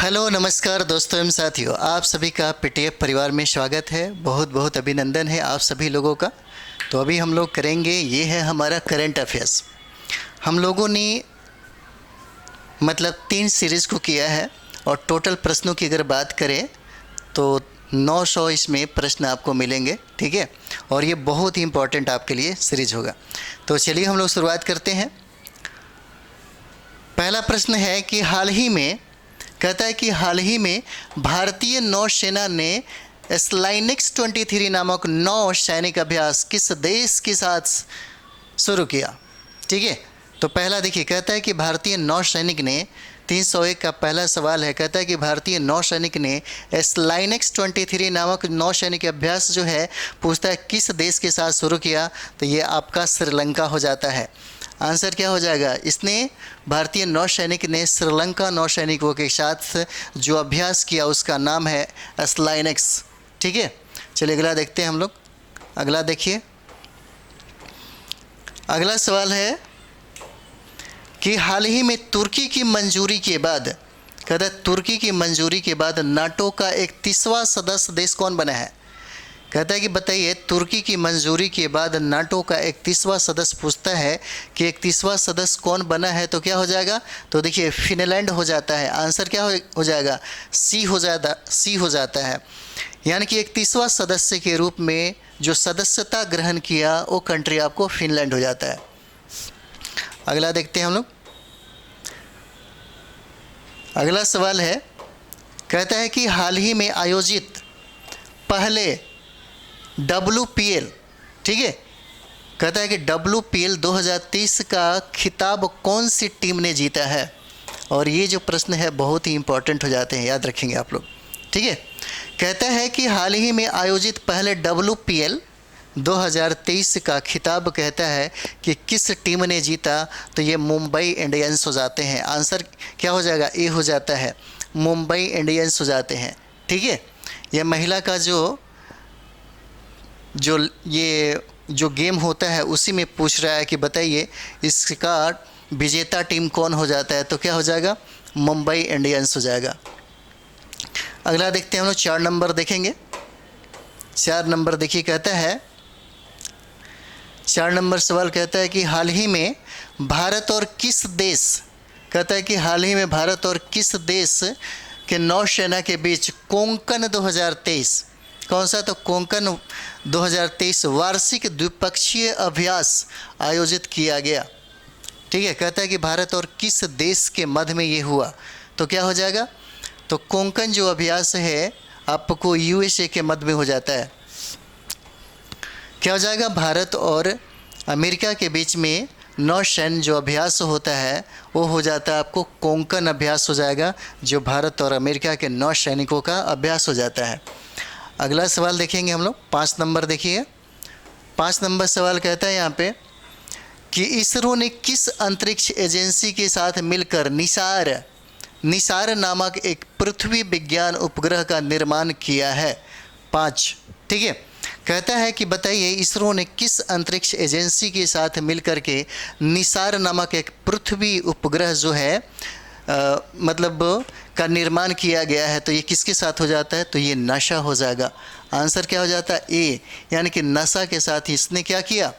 Hello नमस्कार दोस्तों एवं साथियों, आप सभी का पीटीएफ परिवार में स्वागत है। बहुत बहुत अभिनंदन है आप सभी लोगों का। तो अभी हम लोग करेंगे, ये है हमारा करंट अफेयर्स। हम लोगों ने मतलब 3 सीरीज़ को किया है और टोटल प्रश्नों की अगर बात करें तो 900 इसमें प्रश्न आपको मिलेंगे, ठीक है। और ये बहुत ही इम्पोर्टेंट आपके लिए सीरीज होगा। तो चलिए हम लोग शुरुआत करते हैं। पहला प्रश्न है कि हाल ही में, कहता है कि हाल ही में भारतीय नौसेना ने स्लाइनिक्स 23 नामक नौ सैनिक अभ्यास किस देश के साथ शुरू किया, ठीक है। तो पहला देखिए, कहता है कि भारतीय नौसैनिक ने 301 का पहला सवाल है, कहता है कि भारतीय नौसैनिक ने स्लाइनिक्स 23 नामक नौसैनिक अभ्यास जो है पूछता है किस देश के साथ शुरू किया। तो ये आपका श्रीलंका हो जाता है। आंसर क्या हो जाएगा, इसने भारतीय नौसैनिक ने श्रीलंका नौसैनिकों के साथ जो अभ्यास किया उसका नाम है स्लाइनिक्स, ठीक है। चलिए अगला देखते हैं हम लोग। अगला देखिए, अगला सवाल है कि हाल ही में तुर्की की मंजूरी के बाद, कहता है तुर्की की मंजूरी के बाद नाटो का 31वां सदस्य देश कौन बना है। कहता है कि बताइए, तुर्की की मंजूरी के बाद नाटो का 31वां सदस्य पूछता है कि 31वां सदस्य कौन बना है। तो क्या हो जाएगा, तो देखिए फिनलैंड हो जाता है। आंसर क्या हो जाएगा, सी हो जाता है। यानी कि 31वां सदस्य के रूप में जो सदस्यता ग्रहण किया वो कंट्री आपको फिनलैंड हो जाता है। अगला देखते हैं हम लोग। अगला सवाल है, कहता है कि हाल ही में आयोजित पहले WPL, ठीक है, कहता है कि WPL 2023 का खिताब कौन सी टीम ने जीता है। और ये जो प्रश्न है बहुत ही इंपॉर्टेंट हो जाते हैं, याद रखेंगे आप लोग, ठीक है। कहता है कि हाल ही में आयोजित पहले WPL 2023 का खिताब कहता है कि किस टीम ने जीता। तो ये मुंबई इंडियंस हो जाते हैं। आंसर क्या हो जाएगा, ए हो जाता है, मुंबई इंडियंस हो जाते हैं, ठीक है। यह महिला का जो गेम होता है उसी में पूछ रहा है कि बताइए इसका विजेता टीम कौन हो जाता है। तो क्या हो जाएगा, मुंबई इंडियंस हो जाएगा। अगला देखते हैं हम लोग, 4 नंबर देखेंगे। 4 नंबर देखिए, कहता है 4 नंबर सवाल कहता है कि हाल ही में भारत और किस देश, कहता है कि हाल ही में भारत और किस देश के नौसेना के बीच कोंकण 2023, कौन सा, तो कोंकण 2023 वार्षिक द्विपक्षीय अभ्यास आयोजित किया गया, ठीक है। कहता है कि भारत और किस देश के मध्य में ये हुआ। तो क्या हो जाएगा, तो कोंकण जो अभ्यास है आपको USA के मध्य में हो जाता है। क्या हो जाएगा, भारत और अमेरिका के बीच में नौसैन्य जो अभ्यास होता है वो हो जाता है आपको कोंकण अभ्यास हो जाएगा, जो भारत और अमेरिका के नौसैनिकों का अभ्यास हो जाता है। अगला सवाल देखेंगे हम लोग, 5 नंबर देखिए। 5 नंबर सवाल कहता है यहाँ पे कि इसरो ने किस अंतरिक्ष एजेंसी के साथ मिलकर निसार नामक एक पृथ्वी विज्ञान उपग्रह का निर्माण किया है। 5, ठीक है। कहता है कि बताइए इसरो ने किस अंतरिक्ष एजेंसी के साथ मिलकर के निसार नामक एक पृथ्वी उपग्रह जो है मतलब का निर्माण किया गया है। तो ये किसके साथ हो जाता है, तो ये नासा हो जाएगा। आंसर क्या हो जाता है, ए, यानी कि नासा के साथ इसने क्या किया,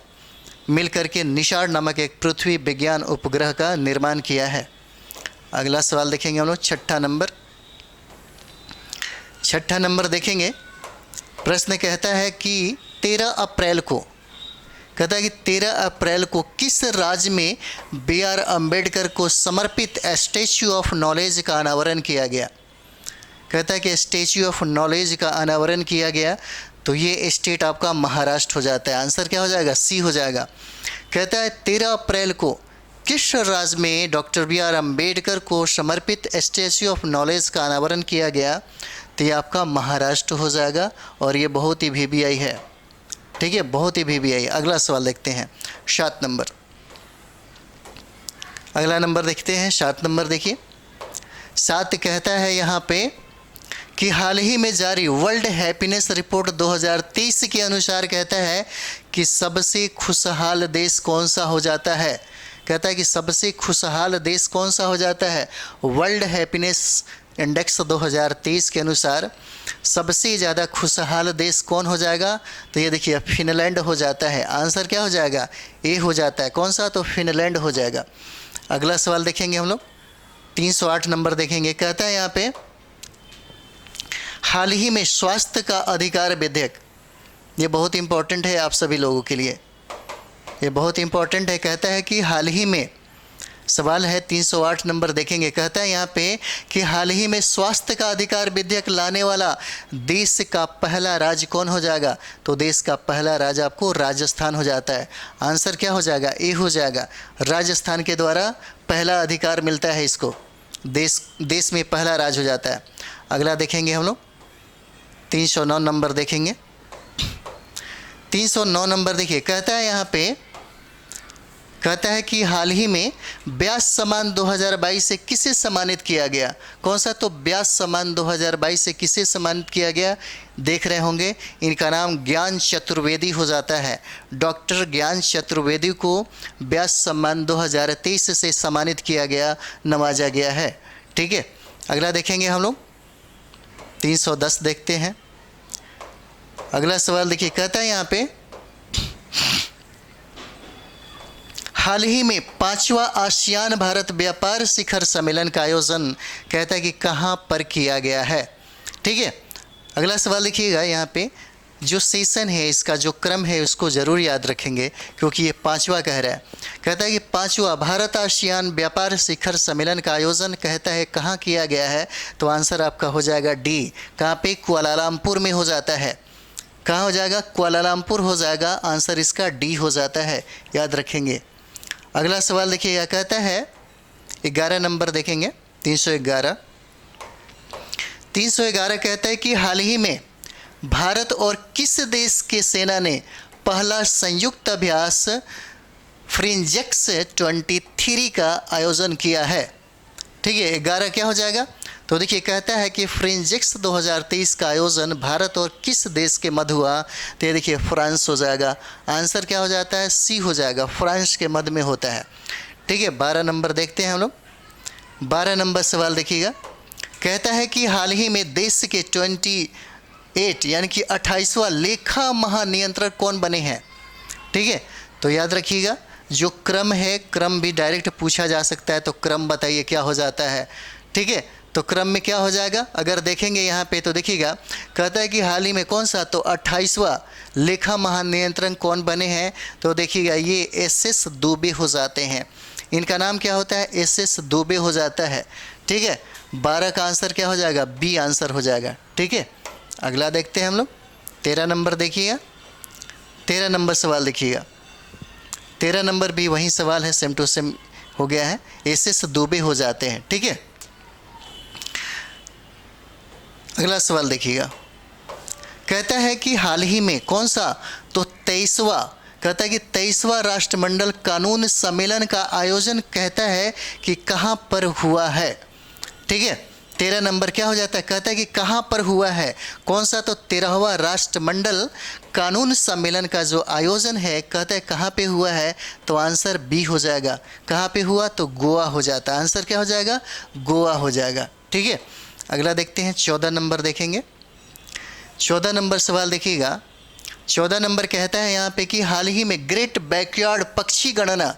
मिल करके निसार नामक एक पृथ्वी विज्ञान उपग्रह का निर्माण किया है। अगला सवाल देखेंगे हम लोग, 6ठा नंबर। 6ठा नंबर देखेंगे। प्रश्न कहता है कि 13 अप्रैल को, कहता है कि 13 अप्रैल को किस राज्य में BR अम्बेडकर को समर्पित स्टैच्यू ऑफ नॉलेज का अनावरण किया गया। कहता है कि स्टैच्यू ऑफ नॉलेज का अनावरण किया गया। तो ये स्टेट आपका महाराष्ट्र हो जाता है। आंसर क्या हो जाएगा, सी हो जाएगा। कहता है 13 अप्रैल को किस राज्य में डॉक्टर BR अम्बेडकर को समर्पित स्टैच्यू ऑफ नॉलेज का अनावरण किया गया। तो ये आपका महाराष्ट्र हो जाएगा और ये बहुत ही VVI है, ठीक है, बहुत ही VVI। अगला सवाल देखते हैं, 7 नंबर। अगला नंबर देखते हैं, 7 नंबर देखिए। 7 कहता है यहाँ पे कि हाल ही में जारी वर्ल्ड हैप्पीनेस रिपोर्ट 2023 के अनुसार कहता है कि सबसे खुशहाल देश कौन सा हो जाता है। कहता है कि सबसे खुशहाल देश कौन सा हो जाता है, वर्ल्ड हैप्पीनेस इंडेक्स 2023 के अनुसार सबसे ज़्यादा खुशहाल देश कौन हो जाएगा? तो ये देखिए फिनलैंड हो जाता है। आंसर क्या हो जाएगा? ए हो जाता है। कौन सा? तो फिनलैंड हो जाएगा। अगला सवाल देखेंगे हम लोग, 308 नंबर देखेंगे। कहता है यहाँ पे हाल ही में स्वास्थ्य का अधिकार विधेयक, ये बहुत इंपॉर्टेंट है आप सभी लोगों के लिए, ये बहुत इंपॉर्टेंट है। कहता है कि हाल ही में, सवाल है 308 नंबर देखेंगे। कहता है यहाँ पे कि हाल ही में स्वास्थ्य का अधिकार विधेयक लाने वाला देश का पहला राज्य कौन हो जाएगा? तो देश का पहला राज्य आपको राजस्थान हो जाता है। आंसर क्या हो जाएगा? ए हो जाएगा। राजस्थान के द्वारा पहला अधिकार मिलता है इसको, देश में पहला राज्य हो जाता है। अगला देखेंगे हम लोग, 309 नंबर देखेंगे। 309 नंबर देखिए, कहता है यहाँ पे, कहता है कि हाल ही में व्यास सम्मान 2022 से किसे सम्मानित किया गया? कौन सा? तो व्यास सम्मान 2022 से किसे सम्मानित किया गया? देख रहे होंगे, इनका नाम ज्ञान चतुर्वेदी हो जाता है। डॉक्टर ज्ञान चतुर्वेदी को व्यास सम्मान 2023 से सम्मानित किया गया, नवाजा गया है। ठीक है, अगला देखेंगे हम लोग, 310 देखते हैं। अगला सवाल देखिए, कहता है यहाँ पे हाल ही में 5वां आसियान भारत व्यापार शिखर सम्मेलन का आयोजन, कहता है कि कहाँ पर किया गया है? ठीक है, अगला सवाल देखिएगा, यहाँ पे जो सेशन है, इसका जो क्रम है उसको ज़रूर याद रखेंगे क्योंकि ये 5वां कह रहा है। कहता है कि 5वां भारत आसियान व्यापार शिखर सम्मेलन का आयोजन, कहता है कहाँ किया गया है? तो आंसर आपका हो जाएगा डी। कहाँ पे? कुआलालंपुर में हो जाता है। कहाँ हो जाएगा? कुआलालंपुर हो जाएगा। आंसर इसका डी हो जाता है, याद रखेंगे। अगला सवाल देखिएगा, कहता है 11 नंबर देखेंगे, 311। 311 कहता है कि हाल ही में भारत और किस देश के सेना ने पहला संयुक्त अभ्यास फ्रिंजेक्स 23 का आयोजन किया है? ठीक है, 11 क्या हो जाएगा? तो देखिए, कहता है कि फ्रिंजेक्स 2023 का आयोजन भारत और किस देश के मध्य हुआ? तो ये देखिए फ्रांस हो जाएगा। आंसर क्या हो जाता है? सी हो जाएगा, फ्रांस के मध्य में होता है। ठीक है, 12 नंबर देखते हैं हम लोग। 12 नंबर सवाल देखिएगा, कहता है कि हाल ही में देश के 28 यानी कि 28वां लेखा महानियंत्रक कौन बने हैं? ठीक है, तो याद रखिएगा, जो क्रम है, क्रम भी डायरेक्ट पूछा जा सकता है, तो क्रम बताइए क्या हो जाता है। ठीक है, तो क्रम में क्या हो जाएगा? अगर देखेंगे यहाँ पे तो देखिएगा, कहता है कि हाल ही में कौन सा? तो 28वां लेखा महानियंत्रक कौन बने हैं? तो देखिएगा ये एस दुबे हो जाते हैं। इनका नाम क्या होता है? एस दुबे हो जाता है। ठीक है, 12 का आंसर क्या हो जाएगा? बी आंसर हो जाएगा। ठीक है, अगला देखते हैं हम लोग, 13 नंबर देखिएगा। 13 नंबर सवाल देखिएगा, 13 नंबर भी वही सवाल है, सेम टू सेम हो गया है, एस दुबे हो जाते हैं। ठीक है, अगला सवाल देखिएगा, कहता है कि हाल ही में कौन सा? तो 23वां, कहता है कि 23वां राष्ट्रमंडल कानून सम्मेलन का आयोजन, कहता है कि कहाँ पर हुआ है? ठीक है, 13 नंबर क्या हो जाता है? कहता है कि कहाँ पर हुआ है? कौन सा? तो 13वां राष्ट्रमंडल कानून सम्मेलन का जो आयोजन है, कहता है कहाँ पे हुआ है? तो आंसर बी हो जाएगा। कहाँ पे हुआ? तो गोवा हो जाता है। आंसर क्या हो जाएगा? गोवा हो जाएगा। ठीक है, अगला देखते हैं, 14 नंबर देखेंगे। 14 नंबर सवाल देखिएगा, 14 नंबर कहता है यहाँ पे कि हाल ही में ग्रेट बैकयार्ड पक्षी गणना,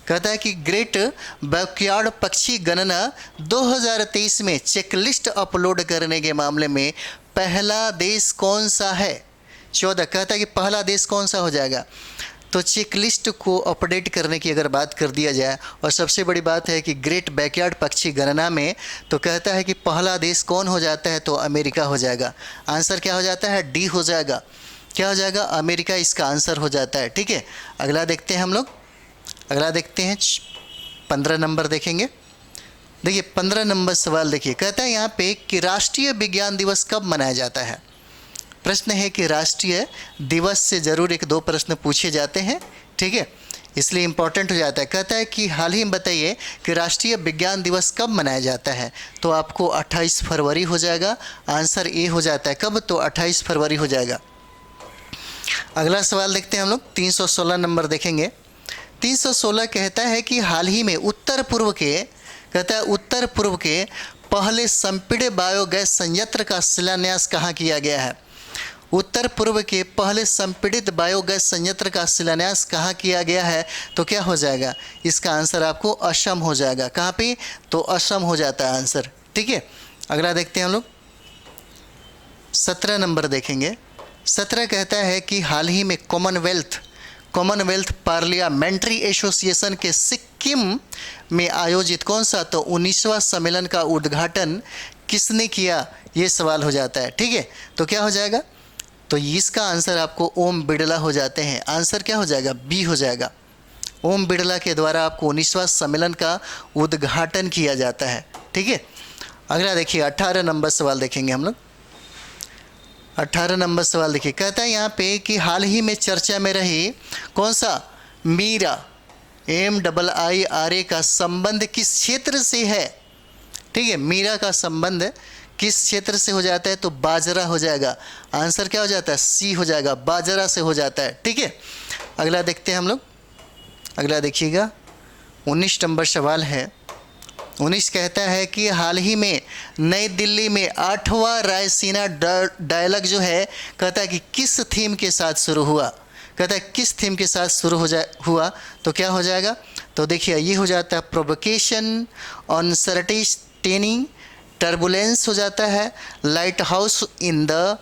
कहता है कि ग्रेट बैकयार्ड पक्षी गणना 2023 में चेकलिस्ट अपलोड करने के मामले में पहला देश कौन सा है? 14 कहता है कि पहला देश कौन सा हो जाएगा? तो चेकलिस्ट को अपडेट करने की अगर बात कर दिया जाए, और सबसे बड़ी बात है कि ग्रेट बैकयार्ड पक्षी गणना में, तो कहता है कि पहला देश कौन हो जाता है? तो अमेरिका हो जाएगा। आंसर क्या हो जाता है? डी हो जाएगा। क्या हो जाएगा? अमेरिका इसका आंसर हो जाता है। ठीक है, अगला देखते हैं हम लोग, अगला देखते हैं 15 नंबर देखेंगे। देखिए 15 नंबर सवाल देखिए, कहता है यहाँ पे कि राष्ट्रीय विज्ञान दिवस कब मनाया जाता है? प्रश्न है कि राष्ट्रीय दिवस से ज़रूर 1-2 प्रश्न पूछे जाते हैं। ठीक है, इसलिए इम्पोर्टेंट हो जाता है। कहता है कि हाल ही में बताइए कि राष्ट्रीय विज्ञान दिवस कब मनाया जाता है? तो आपको 28 फरवरी हो जाएगा। आंसर ए हो जाता है। कब? तो 28 फरवरी हो जाएगा। अगला सवाल देखते हैं हम लोग, 316 नंबर देखेंगे। 316 कहता है कि हाल ही में उत्तर पूर्व के, कहता है उत्तर पूर्व के पहले संपीड़ित बायोगैस संयंत्र का शिलान्यास कहाँ किया गया है? उत्तर पूर्व के पहले संपीड़ित बायोगैस संयंत्र का शिलान्यास कहाँ किया गया है? तो क्या हो जाएगा? इसका आंसर आपको असम हो जाएगा। कहाँ पे? तो असम हो जाता है आंसर। ठीक है, अगला देखते हैं हम लोग। 17 नंबर देखेंगे। 17 कहता है कि हाल ही में कॉमनवेल्थ पार्लियामेंट्री एसोसिएशन के सिक्किम में आयोजित कौन सा तो 19वां सम्मेलन का उद्घाटन किसने किया? ये सवाल हो जाता है। ठीक है, तो क्या हो जाएगा? तो इसका आंसर आपको ओम बिड़ला हो जाते हैं। आंसर क्या हो जाएगा? बी हो जाएगा। ओम बिड़ला के द्वारा आपको 19वां सम्मेलन का उद्घाटन किया जाता है। ठीक है, अगला देखिए 18 नंबर सवाल देखेंगे हम लोग। 18 नंबर सवाल देखिए, कहता है यहाँ पे कि हाल ही में चर्चा में रही कौन सा मीरा MIIRA का संबंध किस क्षेत्र से है? ठीक है, मीरा का संबंध किस क्षेत्र से हो जाता है? तो बाजरा हो जाएगा। आंसर क्या हो जाता है? सी हो जाएगा, बाजरा से हो जाता है। ठीक है, अगला देखते हैं हम लोग। अगला देखिएगा 19 नंबर सवाल है। 19 कहता है कि हाल ही में नई दिल्ली में 8वां रायसीना डायलॉग जो है, कहता है कि किस थीम के साथ शुरू हुआ? कहता है किस थीम के साथ शुरू हुआ? तो क्या हो जाएगा? तो देखिए ये हो जाता है प्रोवोकेशन, अनसर्टेनिटी, टर्बुलेंस हो जाता है, light house in the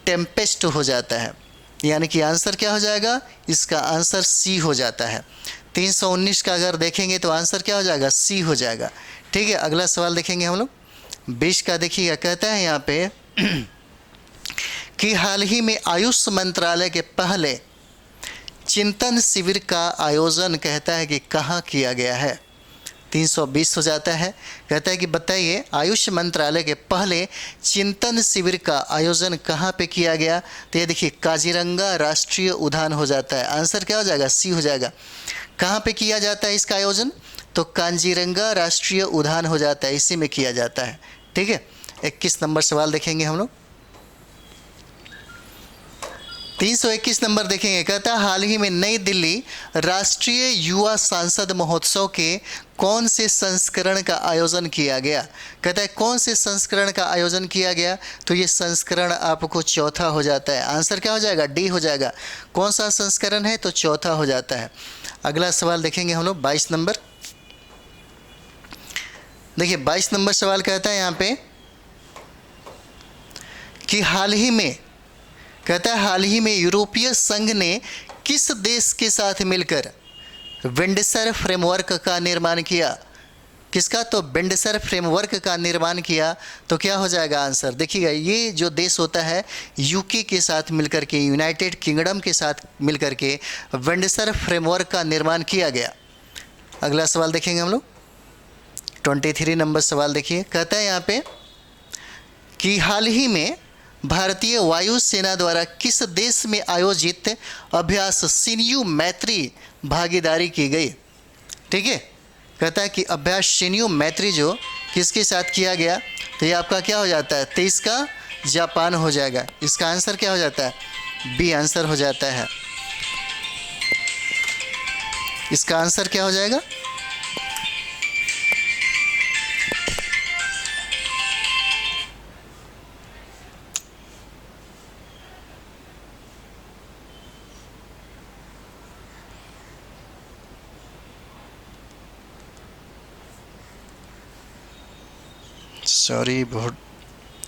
Tempest हो जाता है। यानी कि आंसर क्या हो जाएगा? इसका आंसर सी हो जाता है। 319 का अगर देखेंगे तो आंसर क्या हो जाएगा? सी हो जाएगा। ठीक है, अगला सवाल देखेंगे हम लोग। 20 का देखिएगा, कहता है यहाँ पे कि हाल ही में आयुष मंत्रालय के पहले चिंतन शिविर का आयोजन कहता है कि कहाँ किया गया है? 320 हो जाता है। कहता है कि बताइए आयुष मंत्रालय के पहले चिंतन शिविर का आयोजन कहाँ पे किया गया? तो ये देखिए काजीरंगा राष्ट्रीय उद्यान हो जाता है। आंसर क्या हो जाएगा? सी हो जाएगा। कहाँ पे किया जाता है इसका आयोजन? तो काजीरंगा राष्ट्रीय उद्यान हो जाता है, इसी में किया जाता है। ठीक है, 21 नंबर सवाल देखेंगे हम लोग। 321 नंबर देखेंगे। कहता है हाल ही में नई दिल्ली राष्ट्रीय युवा सांसद महोत्सव के कौन से संस्करण का आयोजन किया गया? कहता है कौन से संस्करण का आयोजन किया गया? तो ये संस्करण आपको चौथा हो जाता है। आंसर क्या हो जाएगा? डी हो जाएगा। कौन सा संस्करण है? तो चौथा हो जाता है। अगला सवाल देखेंगे हम लोग 22 नंबर। देखिए 22 नंबर सवाल कहता है यहाँ पे कि हाल ही में, कहता है हाल ही में यूरोपीय संघ ने किस देश के साथ मिलकर विंडसर फ्रेमवर्क का निर्माण किया? किसका? तो विंडसर फ्रेमवर्क का निर्माण किया। तो क्या हो जाएगा आंसर? देखिएगा ये जो देश होता है यूके के साथ मिलकर के, यूनाइटेड किंगडम के साथ मिलकर के विंडसर फ्रेमवर्क का निर्माण किया गया। अगला सवाल देखेंगे हम लोग। 23 नंबर सवाल देखिए, कहता है यहाँ पे कि हाल ही में भारतीय वायु सेना द्वारा किस देश में आयोजित अभ्यास सिन्यू मैत्री भागीदारी की गई? ठीक है, कहता है कि अभ्यास सिन्यू मैत्री जो किसके साथ किया गया? तो ये आपका क्या हो जाता है? 23 का जापान हो जाएगा। इसका आंसर क्या हो जाता है? बी आंसर हो जाता है। इसका आंसर क्या हो जाएगा? सॉरी, बहुत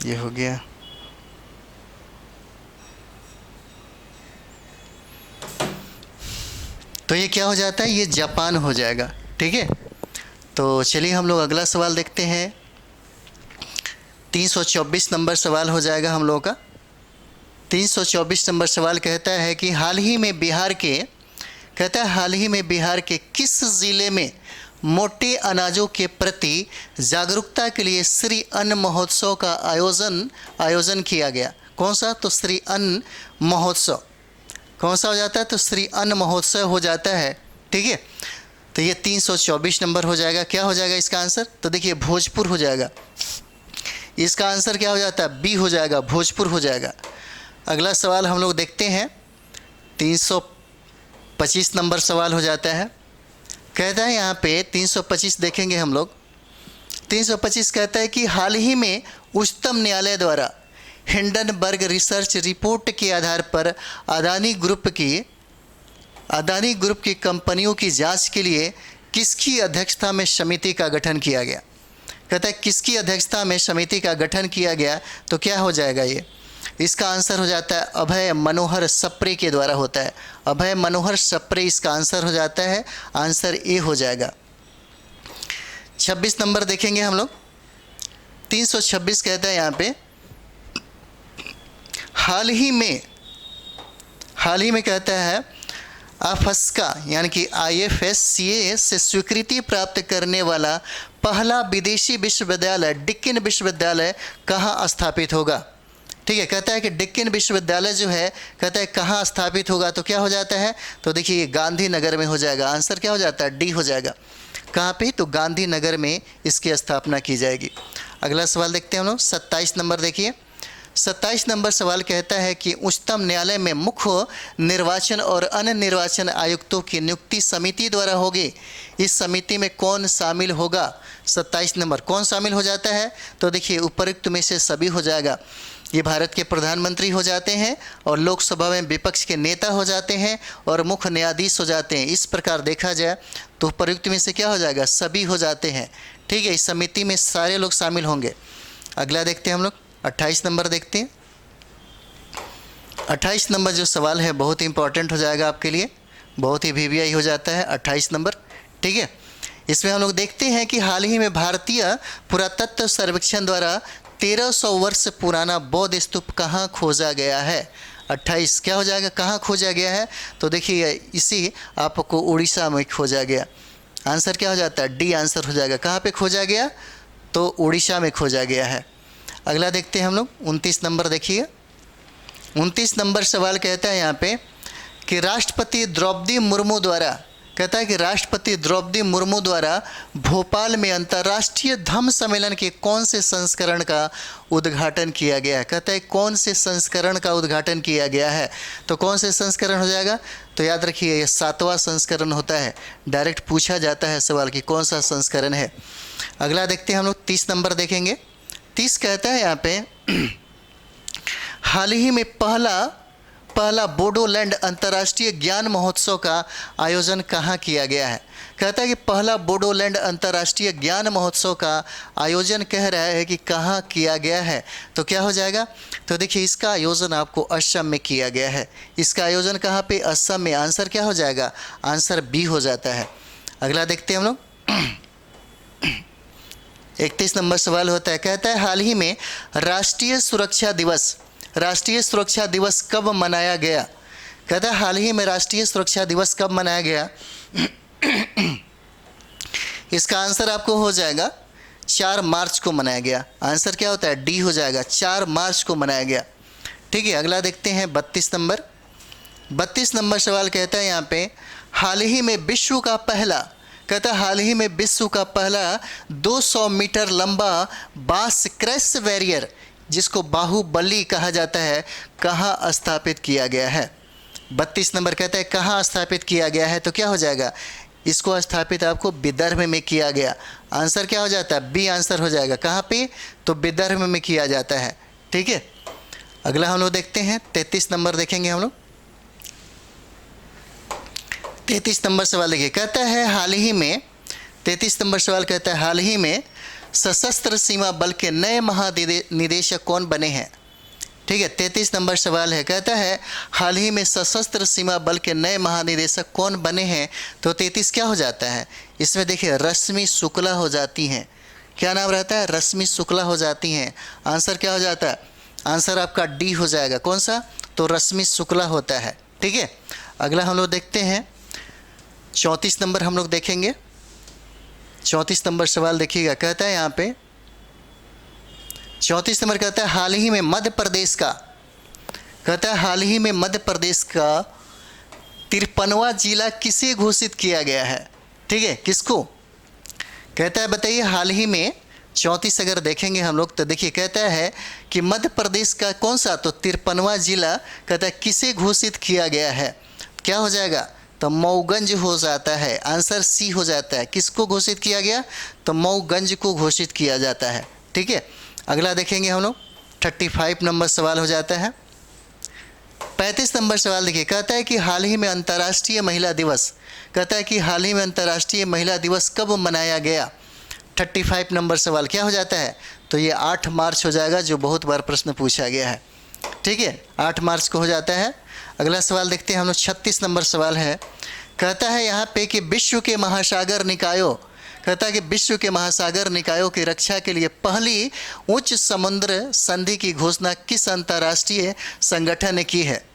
ये हो गया। तो ये क्या हो जाता है? ये जापान हो जाएगा। ठीक है, तो चलिए हम लोग अगला सवाल देखते हैं। 324 नंबर सवाल हो जाएगा हम लोगों का। 324 नंबर सवाल कहता है कि हाल ही में बिहार के, कहता है हाल ही में बिहार के किस ज़िले में मोटे अनाजों के प्रति जागरूकता के लिए श्री अन्न महोत्सव का आयोजन किया गया? कौन सा? तो श्री अन्न महोत्सव। कौन सा हो जाता है? तो श्री अन्न महोत्सव हो जाता है। ठीक है, तो ये 324 नंबर हो जाएगा। क्या हो जाएगा इसका आंसर? तो देखिए भोजपुर हो जाएगा। इसका आंसर क्या हो जाता है? बी हो जाएगा, भोजपुर हो जाएगा। अगला सवाल हम लोग देखते हैं। 325 नंबर सवाल हो जाता है। कहता है यहाँ पे 325 देखेंगे हम लोग। 325 कहता है कि हाल ही में उच्चतम न्यायालय द्वारा हिंडनबर्ग रिसर्च रिपोर्ट के आधार पर अदानी ग्रुप की कंपनियों की जांच के लिए किसकी अध्यक्षता में समिति का गठन किया गया। कहता है किसकी अध्यक्षता में समिति का गठन किया गया, तो क्या हो जाएगा ये, इसका आंसर हो जाता है अभय मनोहर सप्रे के द्वारा होता है। अभय मनोहर सप्रे इसका आंसर हो जाता है, आंसर ए हो जाएगा। 26 नंबर देखेंगे हम लोग। 326 कहता है यहाँ पे हाल ही में कहता है अफस्का यानी कि IFSCA से स्वीकृति प्राप्त करने वाला पहला विदेशी विश्वविद्यालय डिक्कन विश्वविद्यालय कहाँ स्थापित होगा। ठीक है, कहता है कि डिक्कन विश्वविद्यालय जो है कहता है कहाँ स्थापित होगा, तो क्या हो जाता है, तो देखिए गांधीनगर में हो जाएगा। आंसर क्या हो जाता है, डी हो जाएगा। कहाँ पे, तो गांधीनगर में इसकी स्थापना की जाएगी। अगला सवाल देखते हैं हम लोग। 27 नंबर देखिए। 27 नंबर सवाल कहता है कि उच्चतम न्यायालय में मुख्य निर्वाचन और अन्य निर्वाचन आयुक्तों की नियुक्ति समिति द्वारा होगी। इस समिति में कौन शामिल होगा। 27 नंबर कौन शामिल हो जाता है, तो देखिए उपरोक्त में से सभी हो जाएगा। ये भारत के प्रधानमंत्री हो जाते हैं और लोकसभा में विपक्ष के नेता हो जाते हैं और मुख्य न्यायाधीश हो जाते हैं। इस प्रकार देखा जाए तो उपरोक्त में से क्या हो जाएगा, सभी हो जाते हैं। ठीक है, इस समिति में सारे लोग शामिल होंगे। अगला देखते हैं हम लोग। 28 नंबर देखते हैं। 28 नंबर जो सवाल है बहुत ही इंपॉर्टेंट हो जाएगा आपके लिए, बहुत ही VVI हो जाता है 28 नंबर। ठीक है, इसमें हम लोग देखते हैं कि हाल ही में भारतीय पुरातत्व सर्वेक्षण द्वारा 1300 वर्ष पुराना बौद्ध स्तूप कहाँ खोजा गया है। 28 क्या हो जाएगा, कहाँ खोजा गया है, तो देखिए इसी आपको उड़ीसा में खोजा गया। आंसर क्या हो जाता है, डी आंसर हो जाएगा। कहाँ पे खोजा गया, तो उड़ीसा में खोजा गया है। अगला देखते हैं हम लोग। 29 नंबर देखिए। 29 नंबर सवाल कहता है यहाँ पे कि राष्ट्रपति द्रौपदी मुर्मू द्वारा, कहता है कि राष्ट्रपति द्रौपदी मुर्मू द्वारा भोपाल में अंतर्राष्ट्रीय धम्म सम्मेलन के कौन से संस्करण का उद्घाटन किया गया है। कहता है कौन से संस्करण का उद्घाटन किया गया है, तो कौन से संस्करण हो जाएगा, तो याद रखिए ये 7वां संस्करण होता है। डायरेक्ट पूछा जाता है सवाल कि कौन सा संस्करण है। अगला देखते हैं हम लोग। 30 नंबर देखेंगे। 30 कहता है यहाँ पे हाल ही में पहला बोडोलैंड अंतर्राष्ट्रीय ज्ञान महोत्सव का आयोजन कहाँ किया गया है। कहता है कि पहला बोडोलैंड अंतर्राष्ट्रीय ज्ञान महोत्सव का आयोजन कह रहा है कि कहाँ किया गया है, तो क्या हो जाएगा, तो देखिए इसका आयोजन आपको असम में किया गया है। इसका आयोजन कहाँ पे, असम में। आंसर क्या हो जाएगा, आंसर बी हो जाता है। अगला देखते हैं हम लोग। 31 नंबर सवाल होता है, कहता है हाल ही में राष्ट्रीय सुरक्षा दिवस कब मनाया गया। कहता है हाल ही में राष्ट्रीय सुरक्षा दिवस कब मनाया गया। इसका आंसर आपको हो जाएगा 4 मार्च को मनाया गया। आंसर क्या होता है, डी हो जाएगा। 4 मार्च को मनाया गया। ठीक है, अगला देखते हैं 32 नंबर। 32 नंबर सवाल कहता है यहाँ पे हाल ही में विश्व का पहला 200 मीटर लंबा बांस क्रैश बैरियर, जिसको बाहुबली कहा जाता है, कहाँ स्थापित किया गया है। 32 नंबर कहता है कहाँ स्थापित किया गया है, तो क्या हो जाएगा, इसको स्थापित आपको विदर्भ में किया गया। आंसर क्या हो जाता है, बी आंसर हो जाएगा। कहाँ पे, तो विदर्भ में किया जाता है। ठीक है, अगला हम लोग देखते हैं 33 नंबर देखेंगे हम लोग। 33 नंबर सवाल देखिए, कहता है हाल ही में 33 नंबर सवाल कहता है हाल ही में सशस्त्र सीमा बल के नए महानिदेशक कौन बने हैं। ठीक है, 33 नंबर सवाल है, कहता है हाल ही में सशस्त्र सीमा बल के नए महानिदेशक कौन बने हैं, तो 33 क्या हो जाता है, इसमें देखिए रश्मि शुक्ला हो जाती हैं। क्या नाम रहता है, रश्मि शुक्ला हो जाती हैं। आंसर क्या हो जाता है, आंसर आपका डी हो जाएगा। कौन सा, तो रश्मि शुक्ला होता है। ठीक है, अगला हम लोग देखते हैं 34 नंबर हम लोग देखेंगे। 34 नंबर सवाल देखिएगा, कहता है यहाँ पे 34 नंबर कहता है हाल ही में मध्य प्रदेश का 53वां जिला किसे घोषित किया गया है। ठीक है, किसको कहता है बताइए। हाल ही में 34 अगर देखेंगे हम लोग तो देखिए कहता है कि मध्य प्रदेश का कौन सा, तो 53वां जिला कहता है किसे घोषित किया गया है। क्या हो जाएगा, तो मऊगंज हो जाता है। आंसर सी हो जाता है। किसको घोषित किया गया? तो मऊगंज को घोषित किया जाता है। ठीक है, अगला देखेंगे हम लोग। 35 नंबर सवाल हो जाता है। 35 नंबर सवाल देखिए, कहता है कि हाल ही में अंतर्राष्ट्रीय महिला दिवस, कहता है कि हाल ही में अंतर्राष्ट्रीय महिला दिवस कब मनाया गया? 35 नंबर सवाल क्या हो जाता है? तो ये 8 मार्च हो जाएगा, जो बहुत बार प्रश्न पूछा गया है। ठीक है, 8 मार्च को हो जाता है। अगला सवाल देखते हैं हम लोग। 36 नंबर सवाल है, कहता है यहाँ पे कि विश्व के महासागर निकायों, कहता है कि विश्व के महासागर निकायों की रक्षा के लिए पहली उच्च समुद्र संधि की घोषणा किस अंतर्राष्ट्रीय संगठन ने की है?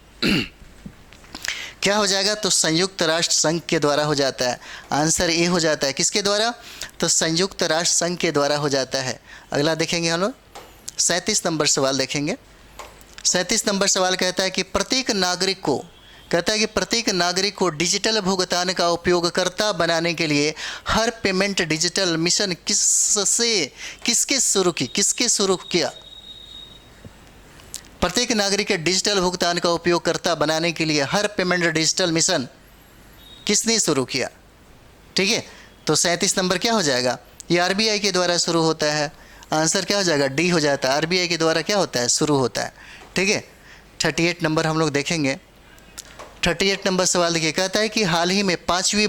क्या हो जाएगा? तो संयुक्त राष्ट्र संघ के द्वारा हो जाता है। आंसर ए हो जाता है। किसके द्वारा? तो संयुक्त राष्ट्र संघ के द्वारा हो जाता है। अगला देखेंगे हम लोग। 37 नंबर सवाल देखेंगे। 37 नंबर सवाल कहता है कि प्रत्येक नागरिक को, कहता है कि प्रत्येक नागरिक को डिजिटल भुगतान का उपयोगकर्ता बनाने के लिए हर पेमेंट डिजिटल मिशन किसके शुरू किया? प्रत्येक नागरिक के डिजिटल भुगतान का उपयोगकर्ता बनाने के लिए हर पेमेंट डिजिटल मिशन किसने शुरू किया? ठीक है, तो 37 नंबर क्या हो जाएगा? ये आरबीआई के द्वारा शुरू होता है। आंसर क्या हो जाएगा? डी हो जाता है। आरबीआई के द्वारा क्या होता है? शुरू होता है। ठीक है, 38 नंबर हम लोग देखेंगे। 38 नंबर सवाल देखिए, कहता है कि हाल ही में पाँचवीं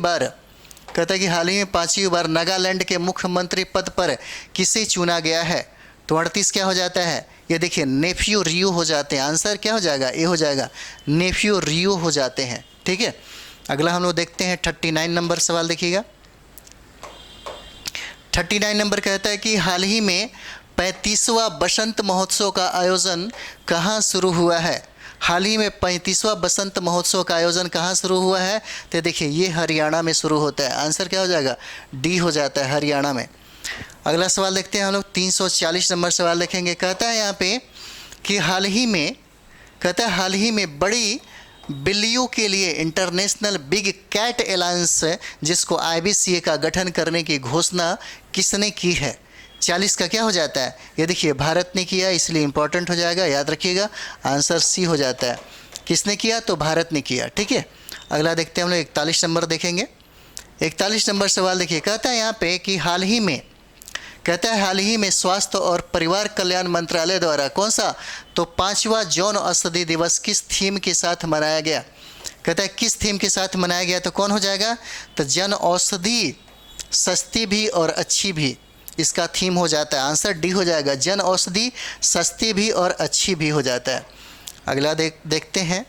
बार नागालैंड के मुख्यमंत्री पद पर किसे चुना गया है? तो 38 क्या हो जाता है? ये देखिए, नेफ्यू रियो हो जाते हैं। आंसर क्या हो जाएगा? ए हो जाएगा। नेफ्यू रियो हो जाते हैं। ठीक है, अगला हम लोग देखते हैं। 39 नंबर सवाल देखिएगा। 39 नंबर कहता है कि हाल ही में 35वां बसंत महोत्सव का आयोजन कहाँ शुरू हुआ है? हाल ही में 35वां बसंत महोत्सव का आयोजन कहाँ शुरू हुआ है? तो देखिए, ये हरियाणा में शुरू होता है। आंसर क्या हो जाएगा? डी हो जाता है, हरियाणा में। अगला सवाल देखते हैं हम लोग। 340 नंबर सवाल देखेंगे। कहता है यहाँ पे कि हाल ही में बड़ी बिल्लियों के लिए इंटरनेशनल बिग कैट अलायंस, जिसको IBCA का गठन करने की घोषणा किसने की है? 40 का क्या हो जाता है? ये देखिए, भारत ने किया, इसलिए इंपॉर्टेंट हो जाएगा, याद रखिएगा। आंसर सी हो जाता है। किसने किया? तो भारत ने किया। ठीक है, अगला देखते हैं हम लोग। 41 नंबर देखेंगे। 41 नंबर सवाल देखिए, कहता है यहाँ पे कि हाल ही में स्वास्थ्य और परिवार कल्याण मंत्रालय द्वारा कौन सा? तो 5वां जन औषधि दिवस किस थीम के साथ मनाया गया? कहता है किस थीम के साथ मनाया गया? तो कौन हो जाएगा? तो जन औषधि सस्ती भी और अच्छी भी, इसका थीम हो जाता है। आंसर डी हो जाएगा। जन औषधि सस्ती भी और अच्छी भी हो जाता है। अगला देखते हैं।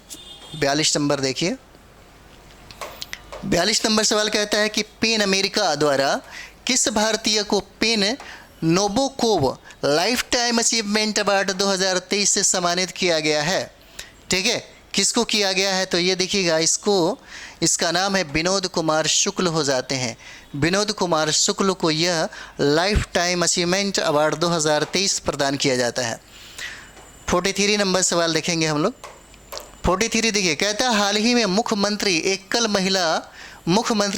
42 नंबर देखिए। 42 नंबर सवाल कहता है कि पेन अमेरिका द्वारा किस भारतीय को PEN Nabokov lifetime achievement award 2023 से सम्मानित किया गया है? ठीक है, किसको किया गया है? तो ये देखिएगा, इसका नाम है विनोद कुमार शुक्ल हो जाते हैं। विनोद कुमार शुक्ल को यह लाइफ टाइम अचीवमेंट अवार्ड 2023 प्रदान किया जाता है। 43 नंबर सवाल देखेंगे हम लोग। 43 देखिए, कहता है हाल ही में मुख्यमंत्री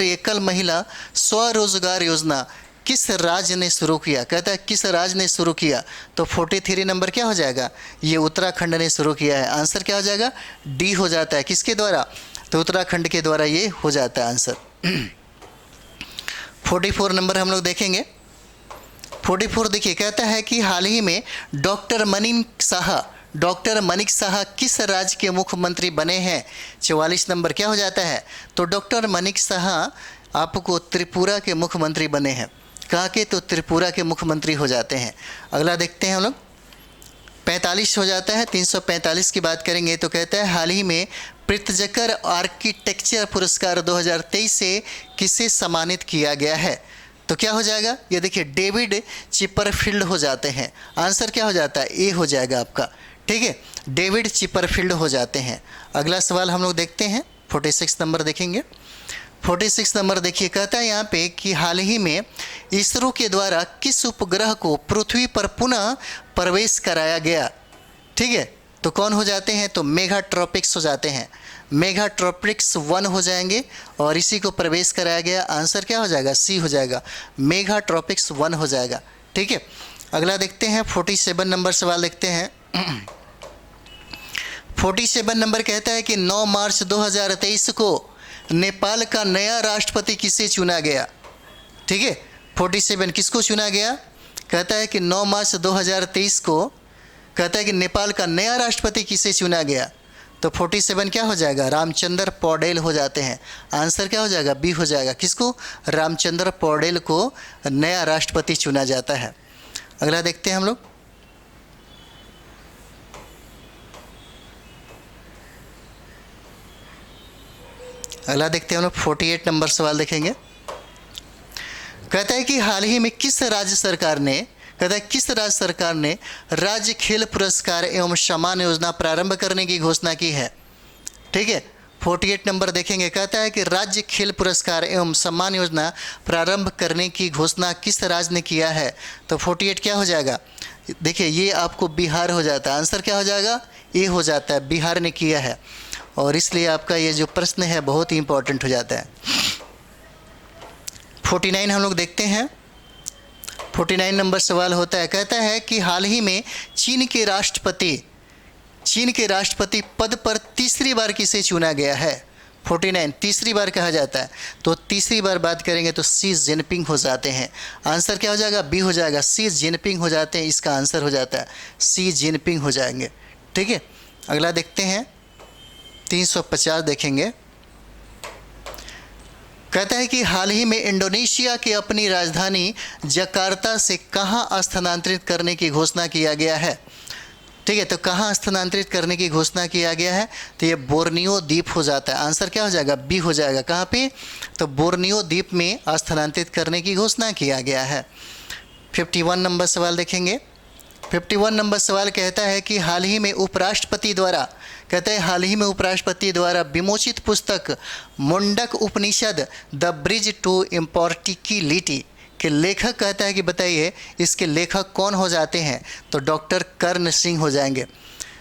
एकल महिला स्वरोजगार योजना किस राज्य ने शुरू किया? कहता है किस राज्य ने शुरू किया? तो 43 नंबर क्या हो जाएगा? ये उत्तराखंड ने शुरू किया है। आंसर क्या हो जाएगा? डी हो जाता है। किसके द्वारा? तो उत्तराखंड के द्वारा ये हो जाता है आंसर। 44 नंबर हम लोग देखेंगे। 44 देखिए, कहता है कि हाल ही में डॉक्टर मनिक शाह किस राज्य के मुख्यमंत्री बने हैं? 44 नंबर क्या हो जाता है? तो डॉक्टर मनिक शाह आपको त्रिपुरा के मुख्यमंत्री बने हैं। कहाँ के? तो त्रिपुरा के मुख्यमंत्री हो जाते हैं। अगला देखते हैं हम लोग। 45 हो जाता है। 345 की बात करेंगे तो कहता है हाल ही में प्रित्जकर आर्किटेक्चर पुरस्कार 2023 से किसे सम्मानित किया गया है? तो क्या हो जाएगा? ये देखिए, डेविड चिपरफील्ड हो जाते हैं। आंसर क्या हो जाता है? ए हो जाएगा आपका। ठीक है, डेविड चिपरफील्ड हो जाते हैं। अगला सवाल हम लोग देखते हैं। 46 नंबर देखेंगे। 46 नंबर देखिए, कहता है यहाँ पे कि हाल ही में इसरो के द्वारा किस उपग्रह को पृथ्वी पर पुनः प्रवेश कराया गया? ठीक है, तो कौन हो जाते हैं? तो मेगाट्रॉपिक्स हो जाते हैं। मेगाट्रॉपिक्स 1 हो जाएंगे और इसी को प्रवेश कराया गया। आंसर क्या हो जाएगा? सी हो जाएगा। मेगाट्रॉपिक्स 1 हो जाएगा। ठीक है, अगला देखते हैं। 47 नंबर सवाल देखते हैं। 47 नंबर कहता है कि 9 मार्च 2023 को नेपाल का नया राष्ट्रपति किसे चुना गया? ठीक है, 47 किसको चुना गया? कहता है कि 9 मार्च 2023 को कहता है कि नेपाल का नया राष्ट्रपति किसे चुना गया? तो 47 क्या हो जाएगा? रामचंद्र पौडेल हो जाते हैं। आंसर क्या हो जाएगा? बी हो जाएगा। किसको? रामचंद्र पौडेल को नया राष्ट्रपति चुना जाता है। अगला देखते हैं हम लोग। अगला देखते हैं हम लोग 48 नंबर सवाल देखेंगे। कहता है कि हाल ही में किस राज्य सरकार ने, कहता है किस राज्य सरकार ने राज्य खेल पुरस्कार एवं सम्मान योजना प्रारंभ करने की घोषणा की है? ठीक है, 48 नंबर देखेंगे। कहता है कि राज्य खेल पुरस्कार एवं सम्मान योजना प्रारंभ करने की घोषणा किस राज्य ने किया है? तो 48 क्या हो जाएगा? देखिए ये आपको बिहार हो जाता है। आंसर क्या हो जाएगा? ए हो जाता है, बिहार ने किया है। और इसलिए आपका ये जो प्रश्न है बहुत ही इंपॉर्टेंट हो जाता है। 49 हम लोग देखते हैं। 49 नंबर सवाल होता है, कहता है कि हाल ही में चीन के राष्ट्रपति पद पर तीसरी बार किसे चुना गया है? 49 तीसरी बार कहा जाता है, तो तीसरी बार बात करेंगे तो शी जिनपिंग हो जाते हैं। आंसर क्या हो जाएगा? बी हो जाएगा, शी जिनपिंग हो जाते हैं। इसका आंसर हो जाता है शी जिनपिंग हो जाएंगे। ठीक है, अगला देखते हैं 350 देखेंगे। कहता है कि हाल ही में इंडोनेशिया के अपनी राजधानी जकार्ता से कहाँ स्थानांतरित करने की घोषणा किया गया है? ठीक है, तो कहाँ स्थानांतरित करने की घोषणा किया गया है? तो ये बोर्नियो द्वीप हो जाता है। आंसर क्या हो जाएगा? बी हो जाएगा। कहाँ पे? तो बोर्नियो द्वीप में स्थानांतरित करने की घोषणा किया गया है। 51 नंबर सवाल देखेंगे। 51 नंबर सवाल कहता है कि हाल ही में उपराष्ट्रपति द्वारा, कहता है हाल ही में उपराष्ट्रपति द्वारा विमोचित पुस्तक मुंडक उपनिषद द ब्रिज टू इम्पॉर्टिकिलिटी के लेखक, कहता है कि बताइए इसके लेखक कौन हो जाते हैं? तो डॉक्टर कर्ण सिंह हो जाएंगे।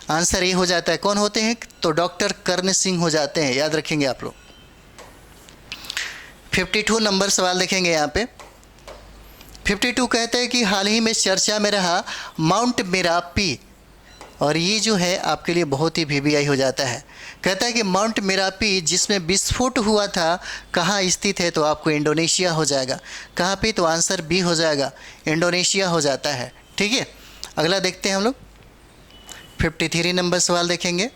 आंसर ये हो जाता है। कौन होते हैं? तो डॉक्टर कर्ण सिंह हो जाते हैं, याद रखेंगे आप लोग। 52 नंबर सवाल देखेंगे यहाँ पे। 52 कहते हैं कि हाल ही में चर्चा में रहा माउंट मेरापी, और ये जो है आपके लिए बहुत ही वीवीआई हो जाता है। कहता है कि माउंट मेरापी जिसमें विस्फोट हुआ था कहाँ स्थित है? तो आपको इंडोनेशिया हो जाएगा। कहाँ पे? तो आंसर बी हो जाएगा, इंडोनेशिया हो जाता है। ठीक है, अगला देखते हैं हम लोग। 53 नंबर सवाल देखेंगे।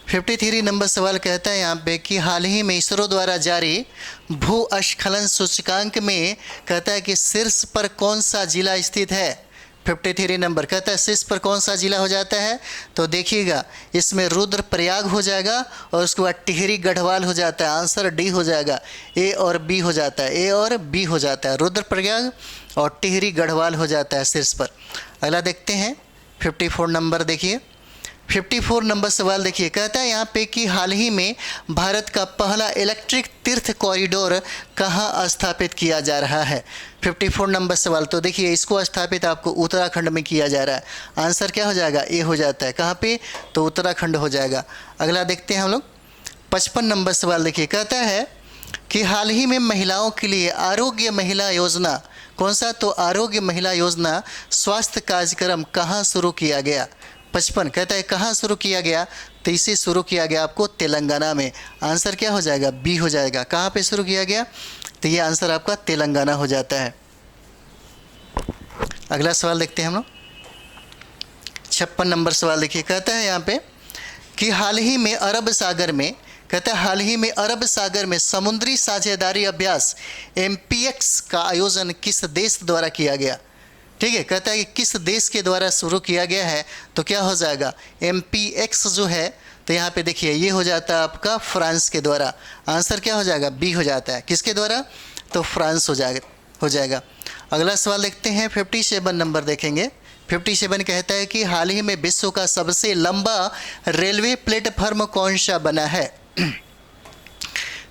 53 नंबर सवाल कहता है यहाँ पे कि हाल ही में इसरो द्वारा जारी भूस्खलन सूचकांक में कहता है कि शीर्ष पर कौन सा जिला स्थित है? 53 नंबर कहता है शीर्ष पर कौन सा जिला हो जाता है? तो देखिएगा इसमें रुद्रप्रयाग हो जाएगा और उसके बाद टिहरी गढ़वाल हो जाता है। आंसर डी हो जाएगा, ए और बी हो जाता है, ए और बी हो जाता है। रुद्रप्रयाग और टिहरी गढ़वाल हो जाता है शीर्ष पर। अगला देखते हैं 54 नंबर देखिए। 54 नंबर सवाल देखिए, कहता है यहाँ पे कि हाल ही में भारत का पहला इलेक्ट्रिक तीर्थ कॉरिडोर कहाँ स्थापित किया जा रहा है? 54 नंबर सवाल। तो देखिए इसको स्थापित आपको उत्तराखंड में किया जा रहा है। आंसर क्या हो जाएगा? ए हो जाता है। कहाँ पे? तो उत्तराखंड हो जाएगा। अगला देखते हैं हम लोग 55 नंबर सवाल देखिए, कहता है कि हाल ही में महिलाओं के लिए आरोग्य महिला योजना, कौन सा? तो आरोग्य महिला योजना स्वास्थ्य कार्यक्रम कहाँ शुरू किया गया? 55 कहता है कहाँ शुरू किया गया? तो इसे शुरू किया गया आपको तेलंगाना में। आंसर क्या हो जाएगा? बी हो जाएगा। कहाँ पे शुरू किया गया? तो ये आंसर आपका तेलंगाना हो जाता है। अगला सवाल देखते हैं हम लोग। 56 नंबर सवाल देखिए, कहता है यहाँ पे कि हाल ही में अरब सागर में, कहता है हाल ही में अरब सागर में समुद्री साझेदारी अभ्यास MPX का आयोजन किस देश द्वारा किया गया? ठीक है, कहता है कि किस देश के द्वारा शुरू किया गया है? तो क्या हो जाएगा? MPX जो है तो यहाँ पे देखिए ये हो जाता है आपका फ्रांस के द्वारा। आंसर क्या हो जाएगा? बी हो जाता है। किसके द्वारा? तो फ्रांस हो जाएगा। अगला सवाल देखते हैं 57 नंबर देखेंगे। 57 कहता है कि हाल ही में विश्व का सबसे लंबा रेलवे प्लेटफॉर्म कौन सा बना है?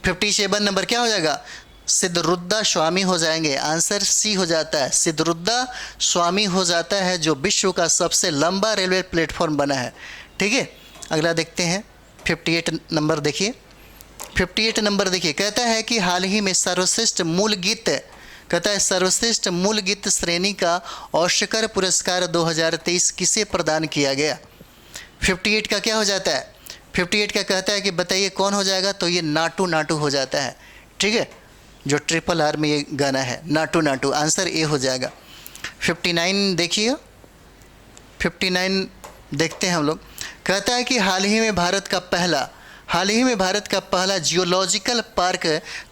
57 नंबर क्या हो जाएगा? सिद्धरुद्धा स्वामी हो जाएंगे। आंसर सी हो जाता है, सिद्धरुद्धा स्वामी हो जाता है जो विश्व का सबसे लंबा रेलवे प्लेटफॉर्म बना है। ठीक है, अगला देखते हैं 58 नंबर देखिए। 58 नंबर देखिए, कहता है कि हाल ही में सर्वश्रेष्ठ मूल गीत, कहता है सर्वश्रेष्ठ मूल गीत श्रेणी का ऑस्कर पुरस्कार 2023 किसे प्रदान किया गया? 58 का क्या हो जाता है? 58 का कहता है कि बताइए कौन हो जाएगा, तो ये नाटू नाटू हो जाता है। ठीक है, जो ट्रिपल आर में ये गाना है नाटू नाटू, आंसर ए हो जाएगा। 59 देखिए, 59 देखते हैं हम लोग। कहता है कि हाल ही में भारत का पहला जियोलॉजिकल पार्क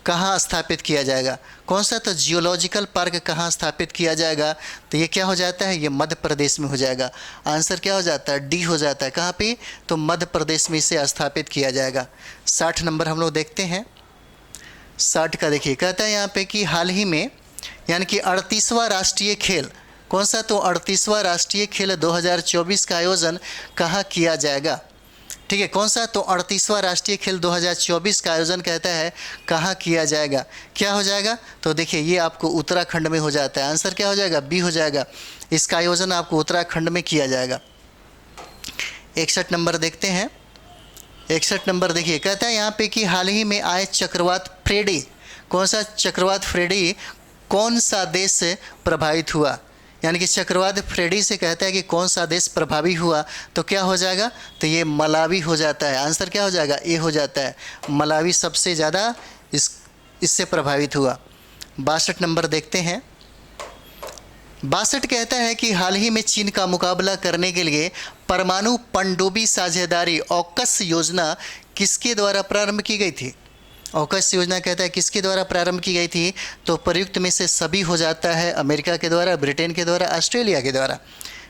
कहाँ स्थापित किया जाएगा। कौन सा, तो जियोलॉजिकल पार्क कहाँ स्थापित किया जाएगा, तो ये क्या हो जाता है, ये मध्य प्रदेश में हो जाएगा। आंसर क्या हो जाता है, डी हो जाता है। कहाँ पे, तो मध्य प्रदेश में इसे स्थापित किया जाएगा। 60 नंबर हम लोग देखते हैं। 60 का देखिए, कहता है यहाँ पे कि हाल ही में यानी कि 38वां राष्ट्रीय खेल, कौन सा, तो 38वां राष्ट्रीय खेल 2024 का आयोजन कहाँ किया जाएगा। ठीक है, कौन सा, तो 38वां राष्ट्रीय खेल 2024 का आयोजन कहता है कहाँ किया जाएगा। क्या हो जाएगा, तो देखिए ये आपको उत्तराखंड में हो जाता है। आंसर क्या हो जाएगा, बी हो जाएगा। इसका आयोजन आपको उत्तराखंड में किया जाएगा। 61 नंबर देखते हैं। 61 नंबर देखिए, कहता है यहाँ पे कि हाल ही में आए चक्रवात फ्रेडी, कौन सा चक्रवात फ्रेडी कौन सा देश से प्रभावित हुआ, यानी कि चक्रवात फ्रेडी से कहता है कि कौन सा देश प्रभावी हुआ, तो क्या हो जाएगा, तो ये मलावी हो जाता है। आंसर क्या हो जाएगा, ए हो जाता है। मलावी सबसे ज़्यादा इससे प्रभावित हुआ। 62 नंबर देखते हैं। 62 कहता है कि हाल ही में चीन का मुकाबला करने के लिए परमाणु पनडुब्बी साझेदारी ऑकस योजना किसके द्वारा प्रारंभ की गई थी। ऑकस योजना कहता है किसके द्वारा प्रारंभ की गई थी, तो प्रयुक्त में से सभी हो जाता है अमेरिका के द्वारा, ब्रिटेन के द्वारा, ऑस्ट्रेलिया के द्वारा।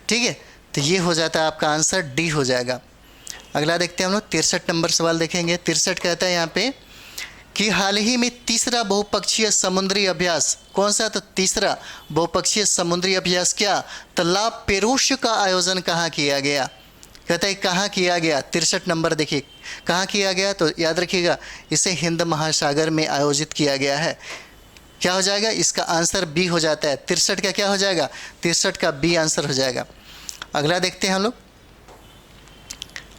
ठीक है, तो ये हो जाता है आपका आंसर डी हो जाएगा। अगला देखते हैं हम लोग। 63 नंबर सवाल देखेंगे। 63 कहता है यहाँ पे कि हाल ही में तीसरा बहुपक्षीय समुद्री अभ्यास, कौन सा, तो तीसरा बहुपक्षीय समुद्री अभ्यास क्या, तो ला पेरूस का आयोजन कहाँ किया गया। कहता है कहाँ किया गया। 63 नंबर देखिए, कहाँ किया गया, तो याद रखिएगा इसे हिंद महासागर में आयोजित किया गया है। क्या हो जाएगा, इसका आंसर बी हो जाता है। 63 का क्या हो जाएगा, 63 का बी आंसर हो जाएगा। अगला देखते हैं हम लोग।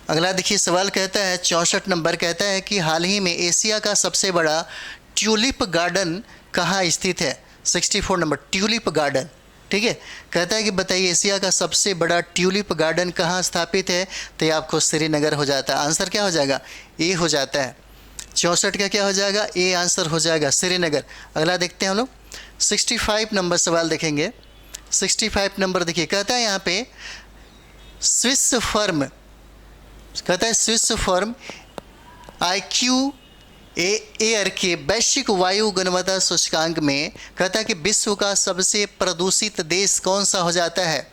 अगला देखिए सवाल कहता है 64 नंबर, कहता है कि हाल ही में एशिया का सबसे बड़ा ट्यूलिप गार्डन कहाँ स्थित है। 64 नंबर, ट्यूलिप गार्डन। ठीक है, कहता है कि बताइए एशिया का सबसे बड़ा ट्यूलिप गार्डन कहाँ स्थापित है, तो ये आपको श्रीनगर हो जाता है। आंसर क्या हो जाएगा, ए हो जाता है। 64 का क्या हो जाएगा, ए आंसर हो जाएगा, श्रीनगर। अगला देखते हैं हम लोग। 65 नंबर सवाल देखेंगे। 65 नंबर देखिए, कहता है यहाँ पे स्विस फर्म, कहता है स्विस फर्म IQ एयर के वैश्विक वायु गुणवत्ता सूचकांक में कहता है कि विश्व का सबसे प्रदूषित देश कौन सा हो जाता है।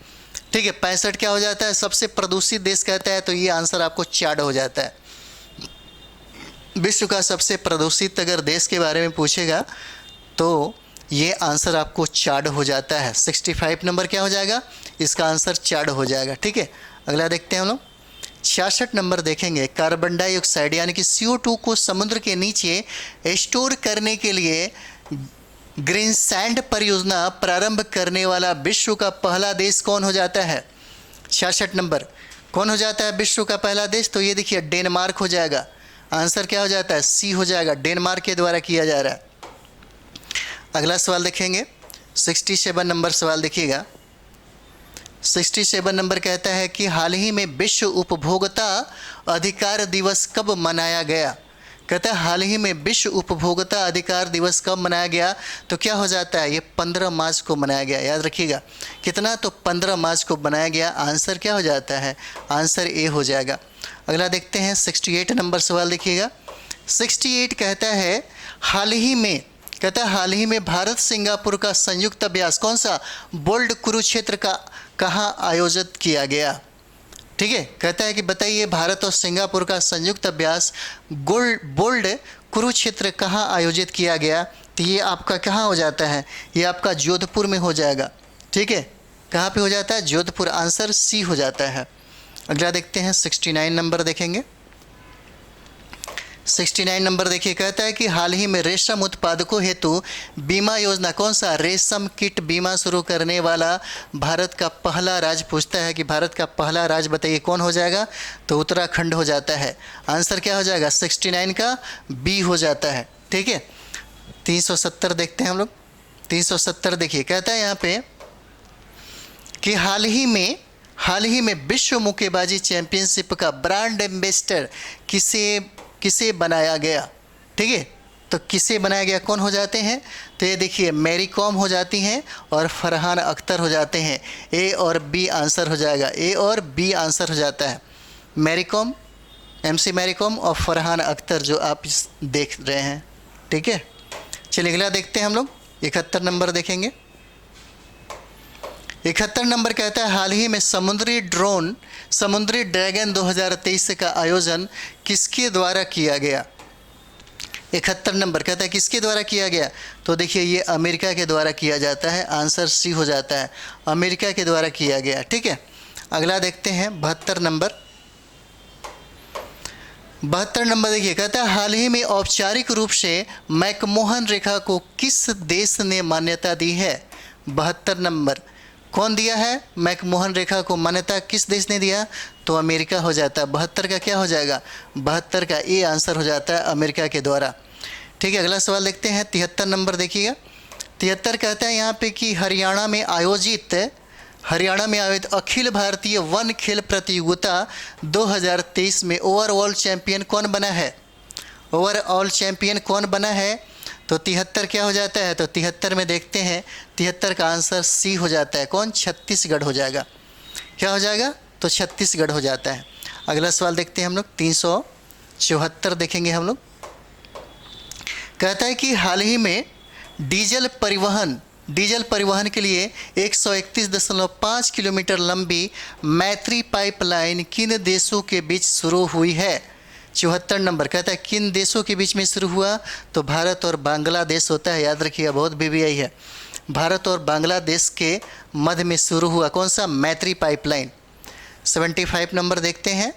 ठीक है, 65 क्या हो जाता है, सबसे प्रदूषित देश कहता है, तो ये आंसर आपको चार्ड हो जाता है। विश्व का सबसे प्रदूषित अगर देश के बारे में पूछेगा तो ये आंसर आपको चार्ड हो जाता है। 65 नंबर क्या हो जाएगा, इसका आंसर चार्ड हो जाएगा। ठीक है, अगला देखते हैं हम लोग। 66 नंबर देखेंगे। कार्बन डाइऑक्साइड यानी कि CO2 को समुद्र के नीचे स्टोर करने के लिए ग्रीनसैंड परियोजना प्रारंभ करने वाला विश्व का पहला देश कौन हो जाता है। 66 नंबर, कौन हो जाता है विश्व का पहला देश, तो ये देखिए डेनमार्क हो जाएगा। आंसर क्या हो जाता है, सी हो जाएगा, डेनमार्क के द्वारा किया जा रहा है। अगला सवाल देखेंगे। 67 नंबर सवाल देखिएगा। 67 नंबर कहता है कि हाल ही में विश्व उपभोक्ता अधिकार दिवस कब मनाया गया। कहता है हाल ही में विश्व उपभोक्ता अधिकार दिवस कब मनाया गया, तो क्या हो जाता है, ये 15 मार्च को मनाया गया। याद रखिएगा कितना, तो 15 मार्च को बनाया गया। आंसर क्या हो जाता है, आंसर ए हो जाएगा। अगला देखते हैं 68 नंबर सवाल देखिएगा। 68 कहता है हाल ही में, कहता है हाल ही में भारत सिंगापुर का संयुक्त अभ्यास कौन सा, बोल्ड कुरुक्षेत्र का कहाँ आयोजित किया गया। ठीक है, कहता है कि बताइए भारत और सिंगापुर का संयुक्त अभ्यास बोल्ड कुरुक्षेत्र कहाँ आयोजित किया गया, तो ये आपका कहाँ हो जाता है, ये आपका जोधपुर में हो जाएगा। ठीक है, कहाँ पे हो जाता है, जोधपुर। आंसर सी हो जाता है। अगला देखते हैं 69 नंबर देखेंगे। 69 नंबर देखिए, कहता है कि हाल ही में रेशम उत्पादकों हेतु बीमा योजना कौन सा, रेशम कीट बीमा शुरू करने वाला भारत का पहला राज्य पूछता है कि भारत का पहला राज्य बताइए कौन हो जाएगा, तो उत्तराखंड हो जाता है। आंसर क्या हो जाएगा, 69 का बी हो जाता है। ठीक है, 370 देखते हैं हम लोग। 370 देखिए, कहता है यहाँ पे कि हाल हाल ही में विश्व मुक्केबाजी चैंपियनशिप का ब्रांड एम्बेसडर किसे बनाया गया? ठीक है, तो किसे बनाया गया, कौन हो जाते हैं? तो ये देखिए मैरी कॉम हो जाती हैं और फरहान अख्तर हो जाते हैं। ए और बी आंसर हो जाएगा, ए और बी आंसर हो जाता है। मैरी कॉम, MC मैरी कॉम और फरहान अख्तर जो आप देख रहे हैं। ठीक है, चलिए अगला देखते हैं हम लोग। 71 नंबर देखेंगे। 71 नंबर कहता है हाल ही में समुद्री ड्रैगन 2023 का आयोजन किसके द्वारा किया गया? 71 नंबर कहता है किसके द्वारा किया गया? तो देखिए ये अमेरिका के द्वारा किया जाता है, आंसर सी हो जाता है, अमेरिका के द्वारा किया गया। ठीक है, अगला देखते हैं 72 नंबर। 72 नंबर देखिए कहता है हाल ही में औपचारिक रूप से मैकमोहन रेखा को किस देश ने मान्यता दी है? 72 नंबर कौन दिया है? मैकमोहन रेखा को मान्यता किस देश ने दिया? तो अमेरिका हो जाता है। 72 का क्या हो जाएगा? 72 का ए आंसर हो जाता है, अमेरिका के द्वारा। ठीक है, अगला सवाल देखते हैं 73 नंबर देखिएगा। 73 कहता है यहाँ पे कि हरियाणा में आयोजित अखिल भारतीय वन खेल प्रतियोगिता 2023 में ओवरऑल चैंपियन कौन बना है? ओवरऑल चैंपियन कौन बना है? तो 73 क्या हो जाता है? तो 73 में देखते हैं 73 का आंसर सी हो जाता है। कौन? छत्तीसगढ़ हो जाएगा। क्या हो जाएगा? तो छत्तीसगढ़ हो जाता है। अगला सवाल देखते हैं हम लोग 374 देखेंगे हम लोग। कहता है कि हाल ही में डीजल परिवहन के लिए 131.5 किलोमीटर लंबी मैत्री पाइपलाइन किन देशों के बीच शुरू हुई है? 74 नंबर कहता है किन देशों के बीच में शुरू हुआ? तो भारत और बांग्लादेश होता है, याद रखिएगा, बहुत BBI है। भारत और बांग्लादेश के मध्य में शुरू हुआ कौन सा? मैत्री पाइपलाइन। 75 नंबर देखते हैं।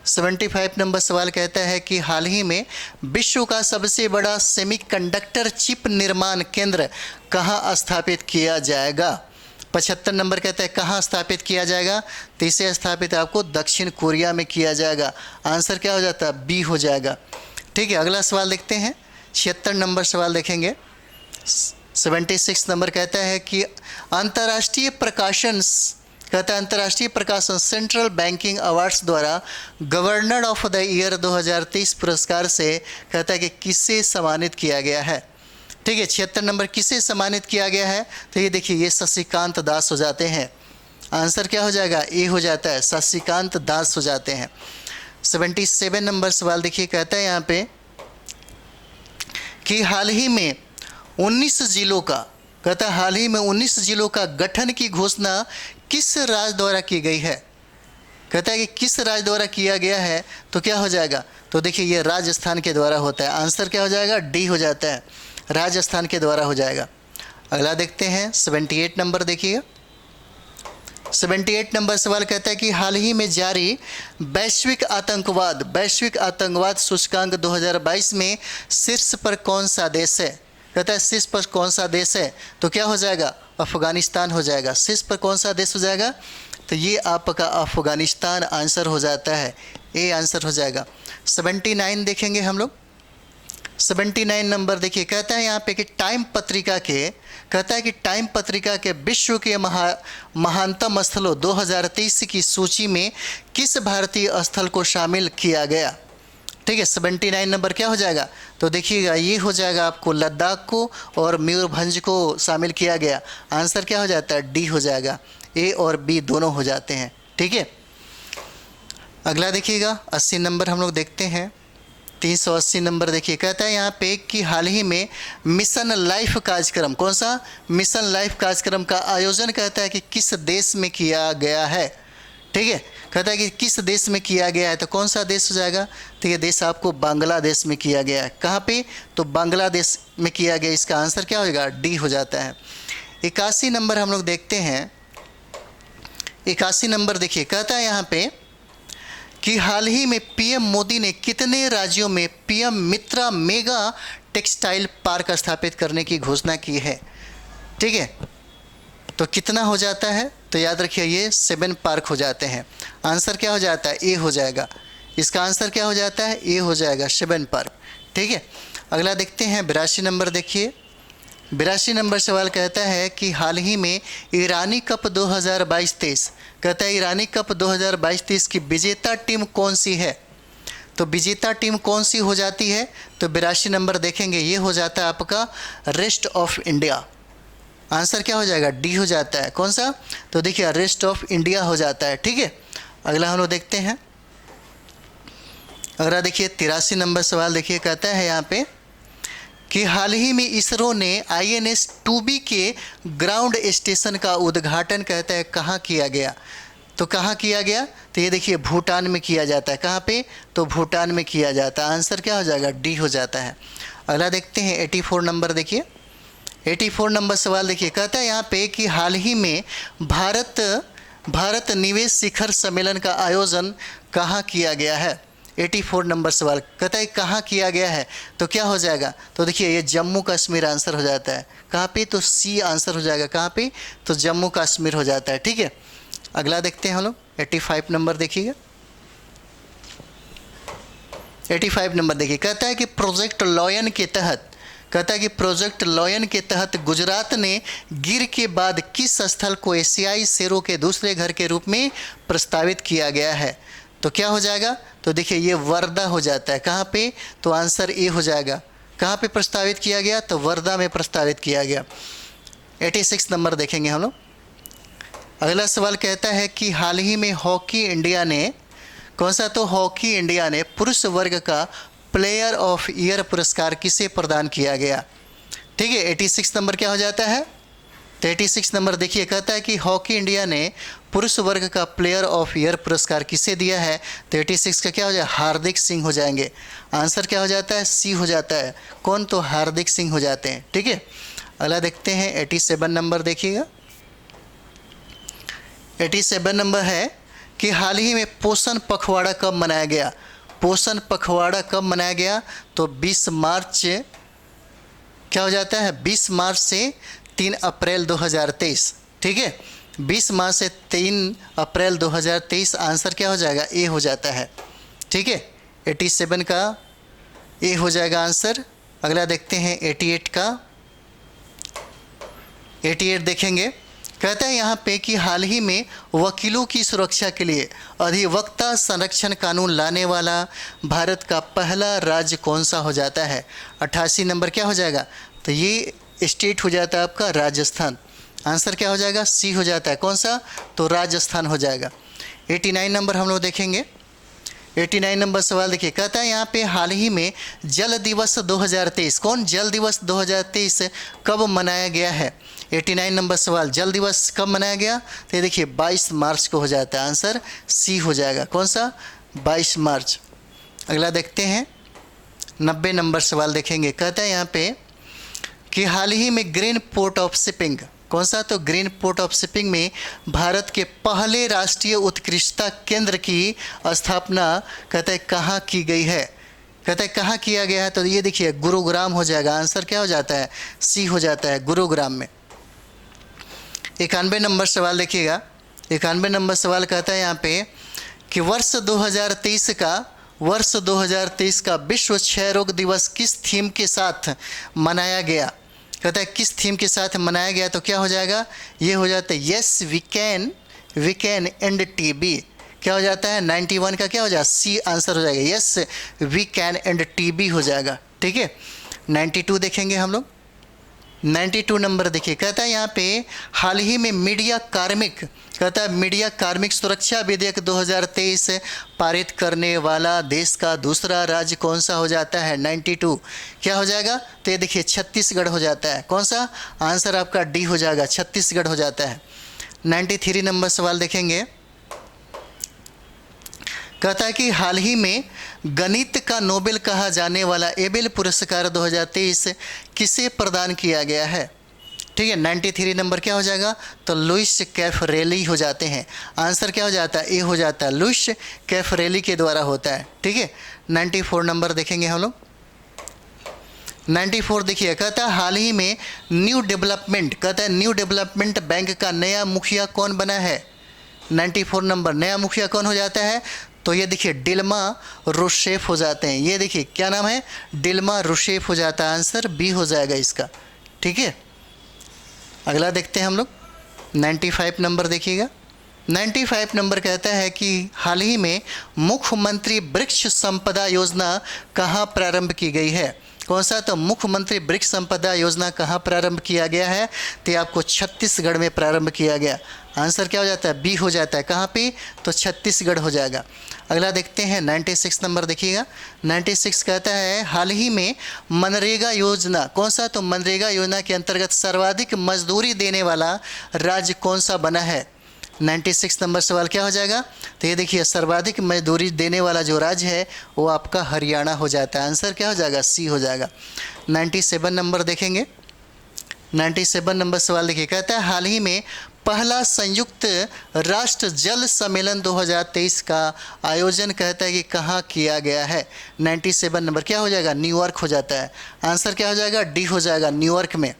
75 नंबर सवाल कहता है कि हाल ही में विश्व का सबसे बड़ा सेमीकंडक्टर चिप निर्माण केंद्र कहाँ स्थापित किया जाएगा? 75 नंबर कहता है कहाँ स्थापित किया जाएगा? तो इसे स्थापित आपको दक्षिण कोरिया में किया जाएगा। आंसर क्या हो जाता है? बी हो जाएगा। ठीक है, अगला सवाल देखते हैं। 76 नंबर सवाल देखेंगे। 76 नंबर कहता है कि अंतर्राष्ट्रीय प्रकाशन सेंट्रल बैंकिंग अवार्ड्स द्वारा गवर्नर ऑफ द ईयर 2023 पुरस्कार से कहता है कि किसे सम्मानित किया गया है? ठीक है, 76 नंबर किसे सम्मानित किया गया है? तो ये देखिए ये शशिकांत दास हो जाते हैं। आंसर क्या हो जाएगा? ए हो जाता है, शशिकांत दास हो जाते हैं। 77 नंबर सवाल देखिए कहता है यहाँ पे कि हाल ही में 19 जिलों का गठन की घोषणा किस राज्य द्वारा की गई है? कहता है कि किस राज्य द्वारा किया गया है? तो क्या हो जाएगा? तो देखिए ये राजस्थान के द्वारा होता है। आंसर क्या हो जाएगा? डी हो जाता है, राजस्थान के द्वारा हो जाएगा। अगला देखते हैं 78 नंबर देखिएगा। 78 नंबर सवाल कहता है कि हाल ही में जारी वैश्विक आतंकवाद सूचकांक 2022 में शीर्ष पर कौन सा देश है? कहता है शीर्ष पर कौन सा देश है? तो क्या हो जाएगा? अफगानिस्तान हो जाएगा। शीर्ष पर कौन सा देश हो जाएगा? तो ये आपका अफगानिस्तान आंसर हो जाता है, ए आंसर हो जाएगा। 79 देखेंगे हम लोग। 79 नंबर देखिए कहता है यहाँ पे कि टाइम पत्रिका के विश्व के महानतम स्थलों 2023 की सूची में किस भारतीय स्थल को शामिल किया गया? ठीक है, 79 नंबर क्या हो जाएगा? तो देखिएगा ये हो जाएगा आपको लद्दाख को और मयूरभंज को शामिल किया गया। आंसर क्या हो जाता है? डी हो जाएगा। ए और बी दोनों हो जाते हैं। ठीक है, अगला देखिएगा 80 नंबर हम लोग देखते हैं। 380 नंबर देखिए कहता है यहाँ पे कि हाल ही में मिशन लाइफ कार्यक्रम, कौन सा? मिशन लाइफ कार्यक्रम का आयोजन कहता है कि किस देश में किया गया है? ठीक है, कहता है कि किस देश में किया गया है? तो कौन सा देश हो जाएगा? तो ये देश आपको बांग्लादेश में किया गया है। कहाँ पे? तो बांग्लादेश में किया गया। इसका आंसर क्या होगा? डी हो जाता है। 81 नंबर हम लोग देखते हैं। 81 नंबर देखिए कहता है यहाँ पे कि हाल ही में PM मोदी ने कितने राज्यों में PM मित्रा मेगा टेक्सटाइल पार्क स्थापित करने की घोषणा की है? ठीक है, तो कितना हो जाता है? तो याद रखिए ये 7 पार्क हो जाते हैं। आंसर क्या हो जाता है? ए हो जाएगा। इसका आंसर क्या हो जाता है? ए हो जाएगा, 7 पार्क। ठीक है, अगला देखते हैं 82 नंबर देखिए 82 नंबर सवाल कहता है कि हाल ही में ईरानी कप 2022-23, कहता है ईरानी कप 2022-23 की विजेता टीम कौन सी है। तो विजेता टीम कौन सी हो जाती है, तो 82 नंबर देखेंगे, ये हो जाता है आपका रेस्ट ऑफ इंडिया। आंसर क्या हो जाएगा, डी हो जाता है। कौन सा, तो देखिए रेस्ट ऑफ इंडिया हो जाता है। ठीक है, अगला हम लोग देखते हैं। अगला देखिए 83 नंबर सवाल देखिए, कहता है यहाँ पे कि हाल ही में इसरो ने INS 2B के ग्राउंड स्टेशन का उद्घाटन, कहता है कहाँ किया गया। तो कहाँ किया गया, तो ये देखिए भूटान में किया जाता है। कहाँ पे, तो भूटान में किया जाता है। आंसर क्या हो जाएगा, डी हो जाता है। अगला देखते हैं 84 नंबर देखिए, 84 नंबर सवाल देखिए, कहता है यहाँ पे कि हाल ही में भारत निवेश शिखर सम्मेलन का आयोजन कहाँ किया गया है। 84 नंबर सवाल कहता है कहाँ किया गया है, तो क्या हो जाएगा, तो देखिए ये जम्मू कश्मीर आंसर हो जाता है। कहाँ पे, तो सी आंसर हो जाएगा। कहाँ पे, तो जम्मू कश्मीर हो जाता है। ठीक है, अगला देखते हैं हम लोग 85 नंबर देखिएगा। 85 नंबर देखिए, कहता है कि प्रोजेक्ट लॉयन के तहत, कहता है कि प्रोजेक्ट लॉयन के तहत गुजरात ने गिर के बाद किस स्थल को एशियाई शेरों के दूसरे घर के रूप में प्रस्तावित किया गया है। तो क्या हो जाएगा, तो देखिए ये वर्धा हो जाता है। कहाँ पे, तो आंसर ए हो जाएगा। कहाँ पे प्रस्तावित किया गया, तो वर्धा में प्रस्तावित किया गया। 86 नंबर देखेंगे हम लोग। अगला सवाल कहता है कि हाल ही में हॉकी इंडिया ने, कौन सा, तो हॉकी इंडिया ने पुरुष वर्ग का प्लेयर ऑफ ईयर पुरस्कार किसे प्रदान किया गया। ठीक है, 86 नंबर क्या हो जाता है, तो 86 नंबर देखिए, कहता है कि हॉकी इंडिया ने पुरुष वर्ग का प्लेयर ऑफ ईयर पुरस्कार किसे दिया है। तो 86 का क्या हो जाए, हार्दिक सिंह हो जाएंगे। आंसर क्या हो जाता है, सी हो जाता है। कौन, तो हार्दिक सिंह हो जाते हैं। ठीक है, अगला देखते हैं 87 नंबर देखिएगा। 87 नंबर है कि हाल ही में पोषण पखवाड़ा कब मनाया गया। पोषण पखवाड़ा कब मनाया गया, तो 20 मार्च, क्या हो जाता है, 20 मार्च से 3 अप्रैल 2023। ठीक है, 20 मार्च से 3 अप्रैल 2023। आंसर क्या हो जाएगा, ए हो जाता है। ठीक है, 87 का ए हो जाएगा आंसर। अगला देखते हैं 88 का। 88 देखेंगे, कहता है यहाँ पे कि हाल ही में वकीलों की सुरक्षा के लिए अधिवक्ता संरक्षण कानून लाने वाला भारत का पहला राज्य कौन सा हो जाता है। 88 नंबर क्या हो जाएगा, तो ये स्टेट हो जाता है आपका राजस्थान। आंसर क्या हो जाएगा, सी हो जाता है। कौन सा, तो राजस्थान हो जाएगा। 89 नंबर हम लोग देखेंगे। 89 नंबर सवाल देखिए, कहता है यहाँ पे हाल ही में जल दिवस 2023, कौन, जल दिवस 2023 कब मनाया गया है। 89 नंबर सवाल, जल दिवस कब मनाया गया, तो ये देखिए 22 मार्च को हो जाता है। आंसर सी हो जाएगा। कौन सा, 22 मार्च। अगला देखते हैं 90 नंबर सवाल देखेंगे, कहता है यहाँ पे कि हाल ही में ग्रीन पोर्ट ऑफ शिपिंग, कौन सा, तो ग्रीन पोर्ट ऑफ शिपिंग में भारत के पहले राष्ट्रीय उत्कृष्टता केंद्र की स्थापना, कहता है कहाँ की गई है। कहता है कहाँ किया गया है, तो ये देखिए गुरुग्राम हो जाएगा। आंसर क्या हो जाता है, सी हो जाता है, गुरुग्राम में। 91 नंबर सवाल देखिएगा। 91 नंबर सवाल कहता है यहाँ पे कि वर्ष 2023 का विश्व क्षय रोग दिवस किस थीम के साथ मनाया गया। कहता है किस थीम के साथ मनाया गया, तो क्या हो जाएगा, ये हो जाता है yes we can and TB. क्या हो जाता है, 91 का क्या हो जाएगा, सी आंसर हो जाएगा। Yes we can and TB हो जाएगा। ठीक है, 92 देखेंगे हम लोग। 92 नंबर देखिए, कहता है यहाँ पे हाल ही में मीडिया कार्मिक, कहता है मीडिया कार्मिक सुरक्षा विधेयक 2023 पारित करने वाला देश का दूसरा राज्य कौन सा हो जाता है। 92 क्या हो जाएगा, तो ये देखिए छत्तीसगढ़ हो जाता है। कौन सा, आंसर आपका डी हो जाएगा, छत्तीसगढ़ हो जाता है। 93 नंबर सवाल देखेंगे, कहता है कि हाल ही में गणित का नोबेल कहा जाने वाला एबेल पुरस्कार 2023 किसे प्रदान किया गया है। ठीक है, 93 नंबर क्या हो जाएगा, तो लुइस कैफरेली हो जाते हैं। आंसर क्या हो जाता है, ए हो जाता है, लुइस कैफरेली के द्वारा होता है। ठीक है, 94 नंबर देखेंगे हम लोग। 94 देखिए, कहता है हाल ही में न्यू डेवलपमेंट बैंक का नया मुखिया कौन बना है। 94 नंबर, नया मुखिया कौन हो जाता है, तो ये देखिए डिल्मा रूसेफ हो जाते हैं। ये देखिए क्या नाम है, डिल्मा रूसेफ हो जाता है। आंसर बी हो जाएगा इसका। ठीक है, अगला देखते हैं हम लोग 95 नंबर देखिएगा। 95 नंबर कहता है कि हाल ही में मुख्यमंत्री वृक्ष संपदा योजना कहाँ प्रारंभ की गई है। कौन सा? तो मुख्यमंत्री वृक्ष संपदा योजना कहाँ प्रारंभ किया गया है? तो आपको छत्तीसगढ़ में प्रारंभ किया गया। आंसर क्या हो जाता है? बी हो जाता है। कहाँ पे? तो छत्तीसगढ़ हो जाएगा। अगला देखते हैं 96 नंबर देखिएगा। 96 कहता है हाल ही में मनरेगा योजना, कौन सा? तो मनरेगा योजना के अंतर्गत सर्वाधिक मजदूरी देने वाला राज्य कौन सा बना है? 96 नंबर सवाल क्या हो जाएगा? तो ये देखिए, सर्वाधिक मजदूरी देने वाला जो राज्य है वो आपका हरियाणा हो जाता है। आंसर क्या हो जाएगा? सी हो जाएगा। 97 नंबर देखेंगे। 97 नंबर सवाल देखिए, कहता है हाल ही में पहला संयुक्त राष्ट्र जल सम्मेलन 2023 का आयोजन कहता है कि कहाँ किया गया है। 97 नंबर क्या हो जाएगा? न्यूयॉर्क हो जाता है। आंसर क्या हो जाएगा? डी हो जाएगा, न्यूयॉर्क में।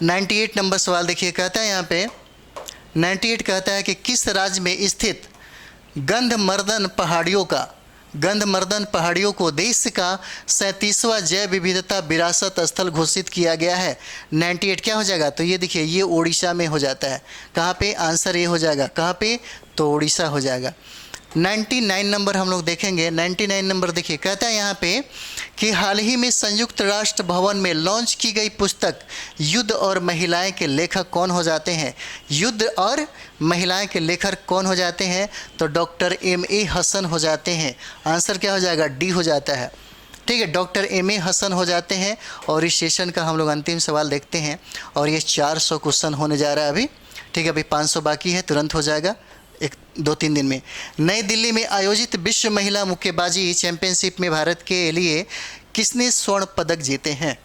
98 नंबर सवाल देखिए, कहता है यहाँ पे 98 कहता है कि किस राज्य में स्थित गंधमर्दन पहाड़ियों को देश का 37वां जैव विविधता विरासत स्थल घोषित किया गया है। 98 क्या हो जाएगा? तो ये देखिए, ये ओडिशा में हो जाता है। कहाँ पे? आंसर ये हो जाएगा। कहाँ पे? तो ओडिशा हो जाएगा। 99 नंबर हम लोग देखेंगे। 99 नंबर देखिए, कहता है यहाँ पे कि हाल ही में संयुक्त राष्ट्र भवन में लॉन्च की गई पुस्तक युद्ध और महिलाएं के लेखक कौन हो जाते हैं? युद्ध और महिलाएं के लेखक कौन हो जाते हैं? तो डॉक्टर M.A. हसन हो जाते हैं। आंसर क्या हो जाएगा? डी हो जाता है। ठीक है, डॉक्टर M.A. हसन हो जाते हैं। और इस सेशन का हम लोग अंतिम सवाल देखते हैं, और ये 400 क्वेश्चन होने जा रहा है अभी। ठीक है, अभी 500 बाकी है, तुरंत हो जाएगा 2-3 दिन में। नई दिल्ली में आयोजित विश्व महिला मुक्केबाजी चैंपियनशिप में भारत के लिए किसने स्वर्ण पदक जीते हैं?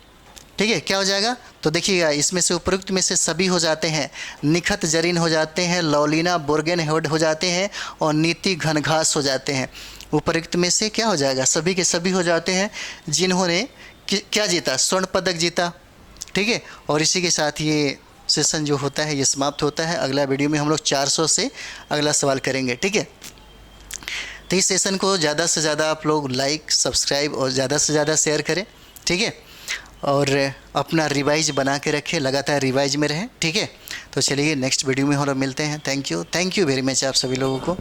ठीक है, क्या हो जाएगा? तो देखिएगा, इसमें से उपयुक्त में से सभी हो जाते हैं। निखत जरीन हो जाते हैं, लौलीना बोर्गेनहेड हो जाते हैं, और नीति घनघास हो जाते हैं। उपयुक्त में से क्या हो जाएगा? सभी के सभी हो जाते हैं जिन्होंने क्या जीता? स्वर्ण पदक जीता। ठीक है, और इसी के साथ ये सेशन जो होता है ये समाप्त होता है। अगला वीडियो में हम लोग 400 से अगला सवाल करेंगे। ठीक है, तो इस सेशन को ज़्यादा से ज़्यादा आप लोग लाइक, सब्सक्राइब और ज़्यादा से ज़्यादा शेयर करें। ठीक है, और अपना रिवाइज बना के रखें, लगातार रिवाइज में रहें। ठीक है, तो चलिए नेक्स्ट वीडियो में हम लोग मिलते हैं। थैंक यू वेरी मच आप सभी लोगों को।